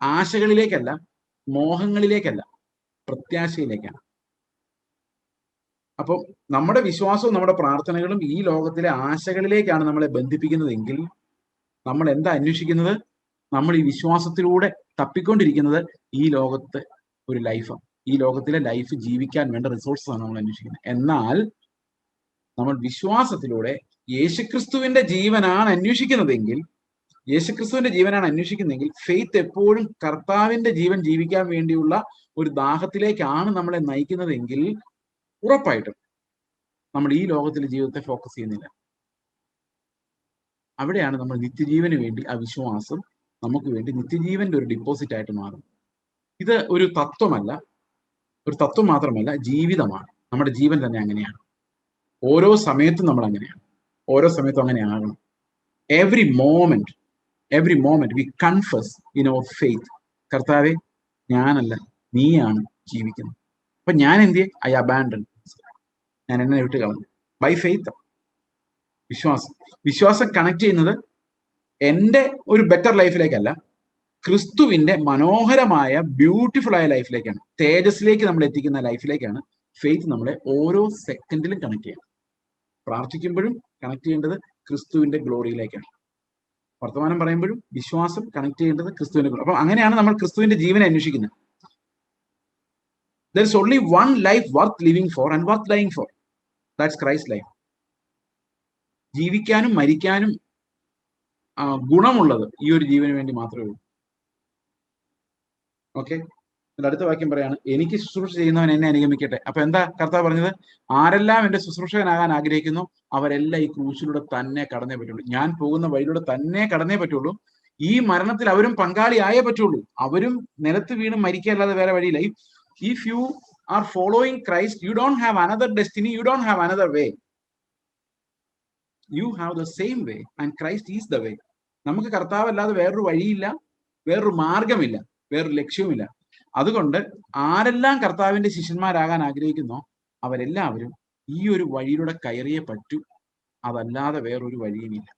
ആശകളിലേക്കല്ല, മോഹങ്ങളിലേക്കല്ല, പ്രത്യാശയിലേക്കാണ്. അപ്പോൾ നമ്മുടെ വിശ്വാസവും നമ്മുടെ പ്രാർത്ഥനകളും ഈ ലോകത്തിലെ ആശകളിലേക്കാണ് നമ്മളെ ബന്ധിപ്പിക്കുന്നതെങ്കിൽ നമ്മൾ എന്താ അന്വേഷിക്കുന്നത്? നമ്മൾ ഈ വിശ്വാസത്തിലൂടെ തപ്പിക്കൊണ്ടിരിക്കുന്നത് ഈ ലോകത്തെ ഒരു ലൈഫാണ്. ഈ ലോകത്തിലെ ലൈഫ് ജീവിക്കാൻ വേണ്ട റിസോഴ്സസ് ആണ് നമ്മൾ അന്വേഷിക്കുന്നത്. എന്നാൽ നമ്മൾ വിശ്വാസത്തിലൂടെ യേശുക്രിസ്തുവിന്റെ ജീവനാണ് അന്വേഷിക്കുന്നതെങ്കിൽ, ഫെയ്ത്ത് എപ്പോഴും കർത്താവിന്റെ ജീവൻ ജീവിക്കാൻ വേണ്ടിയുള്ള ഒരു ദാഹത്തിലേക്കാണ് നമ്മളെ നയിക്കുന്നതെങ്കിൽ ഉറപ്പായിട്ടും നമ്മൾ ഈ ലോകത്തിലെ ജീവിതത്തെ ഫോക്കസ് ചെയ്യുന്നില്ല. അവിടെയാണ് നമ്മൾ നിത്യജീവന് വേണ്ടി ആ വിശ്വാസം നമുക്ക് വേണ്ടി നിത്യജീവന്റെ ഒരു ഡിപ്പോസിറ്റ് ആയിട്ട് മാറും. ഇത് ഒരു തത്വമല്ല, ഒരു തത്വം മാത്രമല്ല, ജീവിതമാണ്. നമ്മുടെ ജീവൻ തന്നെ അങ്ങനെയാണ്. ഓരോ സമയത്തും നമ്മൾ അങ്ങനെയാണ്. ഓരോ സമയത്തും അങ്ങനെ ആകണം. Every moment we confess in our faith. കർത്താവെ, ഞാനല്ല, നീയാണ് ജീവിക്കുന്നത്. അപ്പൊ ഞാൻ എന്ത് ചെയ്യും? I abandon. ഞാൻ എന്നെ വിട്ട് കളഞ്ഞു. By faith. വിശ്വാസം കണക്ട് ചെയ്യുന്നത് എൻ്റെ ഒരു ബെറ്റർ ലൈഫിലേക്കല്ല, ക്രിസ്തുവിന്റെ മനോഹരമായ ബ്യൂട്ടിഫുൾ ആയ ലൈഫിലേക്കാണ്, തേജസ്സിലേക്ക് നമ്മൾ എത്തിക്കുന്ന ലൈഫിലേക്കാണ് ഫെയ്ത്ത് നമ്മളെ ഓരോ സെക്കൻഡിലും കണക്ട് ചെയ്യണം. പ്രാർത്ഥിക്കുമ്പോഴും കണക്ട് ചെയ്യേണ്ടത് ക്രിസ്തുവിന്റെ ഗ്ലോറിയിലേക്കാണ്. വർത്തമാനം പറയുമ്പോഴും വിശ്വാസം കണക്ട് ചെയ്യേണ്ടത് ക്രിസ്തുവിന്റെ ഗ്ലോറി. അപ്പൊ അങ്ങനെയാണ് നമ്മൾ ക്രിസ്തുവിന്റെ ജീവനെ അന്വേഷിക്കുന്നത്. There is only one life worth living for and worth dying for. That's Christ's life. ജീവിക്കാനും മരിക്കാനും ഗുണമുള്ളത് ഈ ഒരു ജീവന് വേണ്ടി മാത്രമേ ഉള്ളൂ. ഓക്കെ, അടുത്ത വാക്യം പറയാണ്, എനിക്ക് ശുശ്രൂഷ ചെയ്യുന്നവൻ എന്നെ അനുഗമിക്കട്ടെ. അപ്പൊ എന്താ കർത്താവ് പറഞ്ഞത്? ആരെല്ലാം എന്റെ ശുശ്രൂഷകനാകാൻ ആഗ്രഹിക്കുന്നു അവരെല്ലാം ഈ ക്രൂശിലൂടെ തന്നെ കടന്നേ പറ്റുള്ളൂ. ഞാൻ പോകുന്ന വഴിയിലൂടെ തന്നെ കടന്നേ പറ്റുള്ളൂ. ഈ മരണത്തിൽ അവരും പങ്കാളിയായേ പറ്റുള്ളൂ. അവരും നിലത്ത് വീണ് മരിക്കല്ലാതെ വേറെ വഴിയില്ല. If you are following Christ, you don't have another destiny, you don't have another way. You have the same way and Christ is the way. നമുക്ക് കർത്താവ് അല്ലാതെ വേറൊരു വഴിയില്ല, വേറൊരു മാർഗമില്ല, വേറൊരു ലക്ഷ്യവുമില്ല. അതുകൊണ്ട് ആരെല്ലാം കർത്താവിന്റെ ശിഷ്യന്മാരാകാൻ ആഗ്രഹിക്കുന്നോ അവരെല്ലാവരും ഈ ഒരു വഴിയിലൂടെ കയറിയേ പറ്റൂ. അതല്ലാതെ വേറൊരു വഴിയുമില്ല.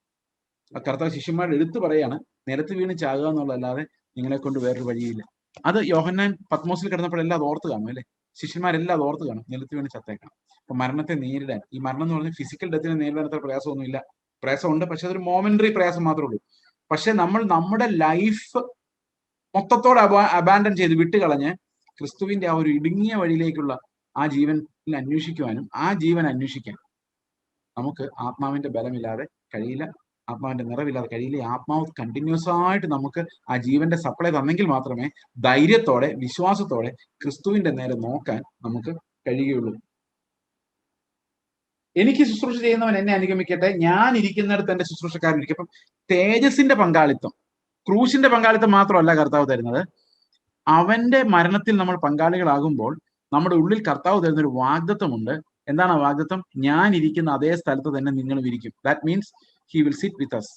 കർത്താവ് ശിഷ്യന്മാരുടെ എടുത്തു പറയാണ്, നിലത്ത് വീണ് ചാകുക എന്നുള്ളതല്ലാതെ നിങ്ങളെ കൊണ്ട് വേറൊരു വഴിയില്ല. അത് യോഹന്നാൻ പത്മോസിൽ കിടന്നപ്പോഴെല്ലാം അത് ഓർത്ത് കാണും അല്ലെ? ശിഷ്യന്മാരെല്ലാം അത് ഓർത്ത് കാണും, നിലത്ത് വീണ് ചത്തേക്കണം. അപ്പൊ മരണത്തെ നേരിടാൻ, ഈ മരണം എന്ന് പറഞ്ഞാൽ ഫിസിക്കൽ ഡെത്തിനെ നേരിടാൻ അത്ര പ്രയാസമൊന്നുമില്ല. പ്രയാസമുണ്ട്, പക്ഷെ അതൊരു മോമെന്ററി പ്രയാസം മാത്രമേ ഉള്ളൂ. പക്ഷെ നമ്മൾ നമ്മുടെ ലൈഫ് മൊത്തത്തോടെ അബാൻഡൻ ചെയ്ത് വിട്ടുകളഞ്ഞ് ക്രിസ്തുവിന്റെ ആ ഒരു ഇടുങ്ങിയ വഴിയിലേക്കുള്ള ആ ജീവനിൽ അന്വേഷിക്കുവാനും ആ ജീവൻ അന്വേഷിക്കാൻ നമുക്ക് ആത്മാവിന്റെ ബലമില്ലാതെ കഴിയില്ല, ആത്മാവിന്റെ നിറവില്ലാതെ കഴിയില്ല. ആത്മാവ് കണ്ടിന്യൂസ് ആയിട്ട് നമുക്ക് ആ ജീവന്റെ സപ്ലൈ തന്നെങ്കിൽ മാത്രമേ ധൈര്യത്തോടെ വിശ്വാസത്തോടെ ക്രിസ്തുവിന്റെ നേരെ നോക്കാൻ നമുക്ക് കഴിയുകയുള്ളൂ. എനിക്ക് ശുശ്രൂഷ ചെയ്യുന്നവൻ എന്നെ അനുഗമിക്കട്ടെ, ഞാൻ ഇരിക്കുന്നിടത്ത് എന്റെ ശുശ്രൂഷക്കാരനിരിക്കും. അപ്പം തേജസിന്റെ പങ്കാളിത്തം, ക്രൂശിന്റെ പങ്കാളിത്തം മാത്രമല്ല കർത്താവ് തരുന്നത്. അവന്റെ മരണത്തിൽ നമ്മൾ പങ്കാളികളാകുമ്പോൾ നമ്മുടെ ഉള്ളിൽ കർത്താവ് തരുന്ന ഒരു വാഗ്ദത്തമുണ്ട്. എന്താണ് ആ വാഗ്ദത്തം? ഞാൻ ഇരിക്കുന്ന അതേ സ്ഥലത്ത് തന്നെ നിങ്ങളും ഇരിക്കും. That means he will sit with us,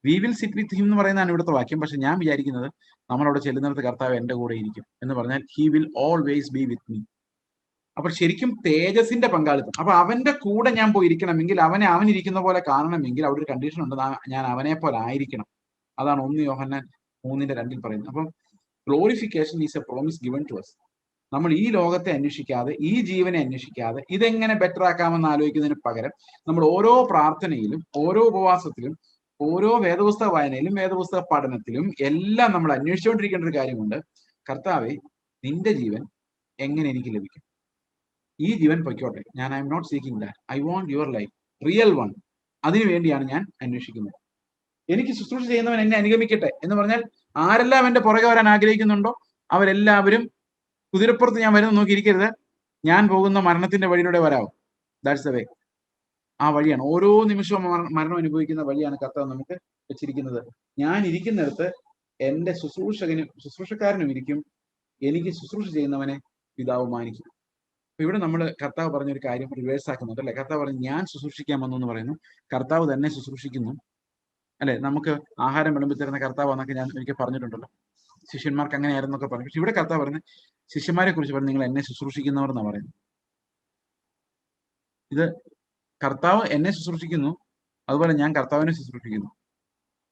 we will sit with him എന്ന് പറയുന്നതാണ് ഇവിടുത്തെ വാക്യം. പക്ഷെ ഞാൻ വിചാരിക്കുന്നത് നമ്മളവിടെ ചെല്ലുന്നിടത്ത് കർത്താവ് എന്റെ കൂടെ ഇരിക്കും എന്ന് പറഞ്ഞാൽ he will always be with me. അപ്പൊ ശരിക്കും തേജസിന്റെ പങ്കാളിത്തം. അപ്പൊ അവന്റെ കൂടെ ഞാൻ പോയി ഇരിക്കണമെങ്കിൽ, അവൻ ഇരിക്കുന്ന പോലെ കാണണമെങ്കിൽ അവിടെ ഒരു കണ്ടീഷൻ ഉണ്ട്, ഞാൻ അവനെ പോലെ ആയിരിക്കണം. അതാണ് 1 യോഹന്നാൻ 3:2 പറയുന്നത്. അപ്പം glorification is a promise given to us. നമ്മൾ ഈ ലോകത്തെ അന്വേഷിക്കാതെ, ഈ ജീവനെ അന്വേഷിക്കാതെ ഇതെങ്ങനെ ബെറ്റർ ആക്കാമെന്ന് ആലോചിക്കുന്നതിന് പകരം നമ്മൾ ഓരോ പ്രാർത്ഥനയിലും ഓരോ ഉപവാസത്തിലും ഓരോ വേദപുസ്തക വായനയിലും വേദപുസ്തക പഠനത്തിലും എല്ലാം നമ്മൾ അന്വേഷിച്ചുകൊണ്ടിരിക്കേണ്ട ഒരു കാര്യമുണ്ട്. കർത്താവെ, നിന്റെ ജീവൻ എങ്ങനെ എനിക്ക് ലഭിക്കും? ഈ ജീവൻ പൊയ്ക്കോട്ടെ, ഞാൻ I am not seeking that, I want your life, real one. അതിനു വേണ്ടിയാണ് ഞാൻ അന്വേഷിക്കുന്നത്. എനിക്ക് ശുശ്രൂഷ ചെയ്യുന്നവൻ എന്നെ അനുഗമിക്കട്ടെ എന്ന് പറഞ്ഞാൽ ആരെല്ലാം എന്റെ പുറകെ വരാൻ ആഗ്രഹിക്കുന്നുണ്ടോ അവരെല്ലാവരും കുതിരപ്പുറത്ത് ഞാൻ വരുന്ന നോക്കിയിരിക്കരുത്, ഞാൻ പോകുന്ന മരണത്തിന്റെ വഴിയിലൂടെ വരാവും. That's the way. ആ വഴിയാണ്, ഓരോ നിമിഷവും മരണം അനുഭവിക്കുന്ന വഴിയാണ് കർത്താവ് നമുക്ക് വെച്ചിരിക്കുന്നത്. ഞാൻ ഇരിക്കുന്നിടത്ത് എന്റെ ശുശ്രൂഷക്കാരനും ഇരിക്കും, എനിക്ക് ശുശ്രൂഷ ചെയ്യുന്നവനെ പിതാവ് മാനിക്കും. അപ്പൊ ഇവിടെ നമ്മൾ കർത്താവ് പറഞ്ഞൊരു കാര്യം റിവേഴ്സ് ആക്കുന്നുണ്ട് അല്ലെ? കർത്താവ് പറഞ്ഞു ഞാൻ ശുശ്രൂഷിക്കാൻ വന്നു എന്ന് പറയുന്നു, കർത്താവ് തന്നെ ശുശ്രൂഷിക്കുന്നു അല്ലെ? നമുക്ക് ആഹാരം വിളമ്പി തരുന്ന കർത്താവ് എന്നൊക്കെ ഞാൻ എനിക്ക് പറഞ്ഞിട്ടുണ്ടല്ലോ, ശിഷ്യന്മാർക്ക് അങ്ങനെയായിരുന്നു എന്നൊക്കെ പറഞ്ഞു. പക്ഷെ ഇവിടെ കർത്താവ് പറഞ്ഞു, ശിഷ്യന്മാരെ കുറിച്ച് പറഞ്ഞു നിങ്ങൾ എന്നെ ശുശ്രൂഷിക്കുന്നവർ എന്നാ പറയുന്നത്. ഇത് കർത്താവ് എന്നെ ശുശ്രൂഷിക്കുന്നു, അതുപോലെ ഞാൻ കർത്താവിനെ ശുശ്രൂഷിക്കുന്നു.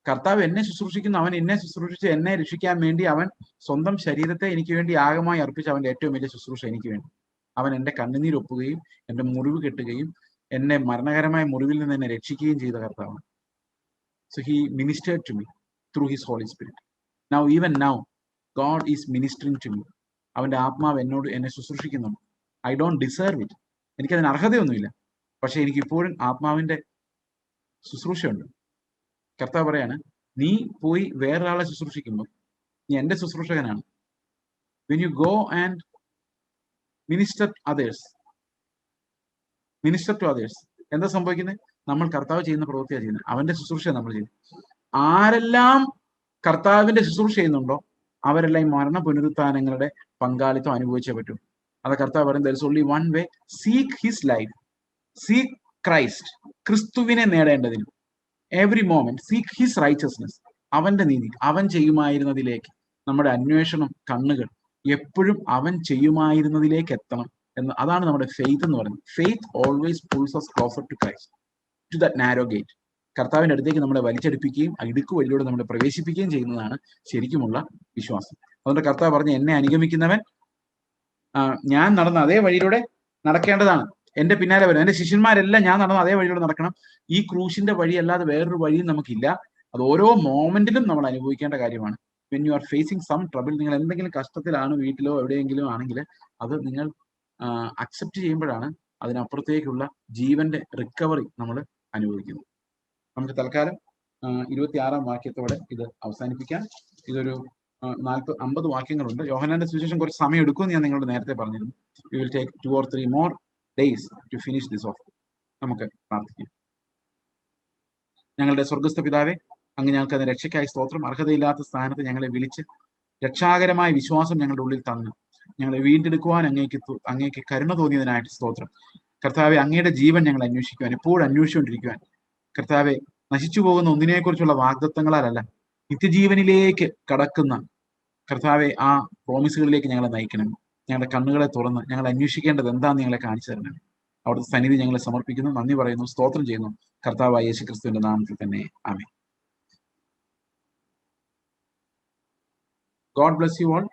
കർത്താവ് എന്നെ ശുശ്രൂഷിക്കുന്നു, അവൻ എന്നെ ശുശ്രൂഷിച്ച് എന്നെ രക്ഷിക്കാൻ വേണ്ടി അവൻ സ്വന്തം ശരീരത്തെ എനിക്ക് വേണ്ടി യാഗമായി അർപ്പിച്ച അവന്റെ ഏറ്റവും വലിയ ശുശ്രൂഷ എനിക്ക് വേണ്ടി. അവൻ എന്റെ കണ്ണുനീരൊപ്പുകയും എന്റെ മുറിവ് കെട്ടുകയും എന്നെ മരണകരമായ മുറിവിൽ നിന്ന് എന്നെ രക്ഷിക്കുകയും ചെയ്ത കർത്താവാണ്. So he ministered to me through his Holy Spirit. Now even now God is ministering to me. അവന്റെ ആത്മാവ് എന്നെ ശുശ്രൂഷിക്കുന്നുണ്ട്. ഐ ഡോണ്ട് ഡിസേർവ് ഇറ്റ്, എനിക്കതിന് അർഹതയൊന്നുമില്ല, പക്ഷെ എനിക്ക് ഇപ്പോഴും ആത്മാവിന്റെ ശുശ്രൂഷയുണ്ട്. കർത്താവ് പറയാണ്, നീ പോയി വേറൊരാളെ ശുശ്രൂഷിക്കുമ്പോൾ നീ എന്റെ ശുശ്രൂഷകനാണ്. when you go and minister to others എന്താ സംഭവിക്കുന്നത്? നമ്മൾ കർത്താവ് ചെയ്യുന്ന പ്രവൃത്തിയാണ് ചെയ്യുന്നത്, അവന്റെ ശുശ്രൂഷയാണ് നമ്മൾ ചെയ്യുന്നത്. ആരെല്ലാം കർത്താവിന്റെ ശുശ്രൂഷ ചെയ്യുന്നുണ്ടോ അവരെല്ലാം ഈ മരണ പുനരുത്ഥാനങ്ങളുടെ പങ്കാളിത്തം അനുഭവിച്ചേ പറ്റൂ. അത് കർത്താവ് പറയുന്നത് there is only one way, seek his life, seek Christ, ക്രിസ്തുവിനെ നേടേണ്ടതിന് every moment seek his righteousness, അവന്റെ നീതി, അവൻ ചെയ്യുമായിരുന്നതിലേക്ക് നമ്മുടെ അന്വേഷണം, കണ്ണുകൾ എപ്പോഴും അവൻ ചെയ്യുമായിരുന്നതിലേക്ക് എത്തണം എന്ന്. അതാണ് നമ്മുടെ ഫെയ്ത്ത് എന്ന് പറയുന്നത്. Faith always pulls us closer to Christ, to that narrow gate. കർത്താവിന്റെ അടുത്തേക്ക് നമ്മളെ വലിച്ചെടുപ്പിക്കുകയും ഇടുക്ക് വഴിയിലൂടെ നമ്മളെ പ്രവേശിപ്പിക്കുകയും ചെയ്യുന്നതാണ് ശരിക്കുമുള്ള വിശ്വാസം. അതുകൊണ്ട് കർത്താവ് പറഞ്ഞ്, എന്നെ അനുഗമിക്കുന്നവൻ ഞാൻ നടന്ന അതേ വഴിയിലൂടെ നടക്കേണ്ടതാണ്, എന്റെ പിന്നാലെ വരും. എന്റെ ശിഷ്യന്മാരെല്ലാം ഞാൻ നടന്ന അതേ വഴിയിലൂടെ നടക്കണം. ഈ ക്രൂശിന്റെ വഴി അല്ലാതെ വേറൊരു വഴിയും നമുക്കില്ല. അത് ഓരോ മോമെന്റിലും നമ്മൾ അനുഭവിക്കേണ്ട കാര്യമാണ്. When you are facing some trouble, നിങ്ങൾ എന്തെങ്കിലും കഷ്ടത്തിലാണ്, വീട്ടിലോ എവിടെയെങ്കിലും ആണെങ്കിൽ, അത് നിങ്ങൾ അക്സെപ്റ്റ് ചെയ്യുമ്പോഴാണ് അതിനപ്പുറത്തേക്കുള്ള ജീവന്റെ റിക്കവറി നമ്മൾ അനുഭവിക്കുന്നത്. നമുക്ക് തൽക്കാലം 26-ാം വാക്യത്തോടെ ഇത് അവസാനിപ്പിക്കാം. ഇതൊരു 50 വാക്യങ്ങളുണ്ട്. യോഹന്നാന്റെ സുവിശേഷം കുറച്ച് സമയം എടുക്കുമെന്ന് ഞാൻ നിങ്ങളോട് നേരത്തെ പറഞ്ഞിരുന്നു. We will take 2 or 3 more days to finish this off. നമുക്ക് പ്രാർത്ഥിക്കാം. ഞങ്ങളുടെ സ്വർഗസ്ഥ പിതാവേ, അങ്ങ് ഞങ്ങൾക്ക് അതിന് രക്ഷയ്ക്കായി സ്തോത്രം. അർഹതയില്ലാത്ത സ്ഥാനത്ത് ഞങ്ങളെ വിളിച്ച് രക്ഷാകരമായ വിശ്വാസം ഞങ്ങളുടെ ഉള്ളിൽ തന്ന് ഞങ്ങളെ വീണ്ടെടുക്കുവാൻ അങ്ങേക്ക് കരുണ തോന്നിയതിനായിട്ട് സ്തോത്രം. കർത്താവെ, അങ്ങയുടെ ജീവൻ ഞങ്ങൾ അന്വേഷിക്കുവാൻ, എപ്പോഴും അന്വേഷിച്ചുകൊണ്ടിരിക്കുവാൻ, കർത്താവെ, നശിച്ചു പോകുന്ന ഒന്നിനെക്കുറിച്ചുള്ള വാഗ്ദത്തങ്ങളാലല്ല, നിത്യജീവനിലേക്ക് കടക്കുന്ന കർത്താവെ ആ പ്രോമിസുകളിലേക്ക് ഞങ്ങളെ നയിക്കണം. ഞങ്ങളുടെ കണ്ണുകളെ തുറന്ന് ഞങ്ങൾ അന്വേഷിക്കേണ്ടത് എന്താണെന്ന് ഞങ്ങളെ കാണിച്ചു തരണം. അവിടുത്തെ സന്നിധി ഞങ്ങളെ സമർപ്പിക്കുന്നു, നന്ദി പറയുന്നു, സ്തോത്രം ചെയ്യുന്നു. കർത്താവായ യേശുക്രിസ്തുവിന്റെ നാമത്തിൽ തന്നെ ആമേൻ. God bless you all.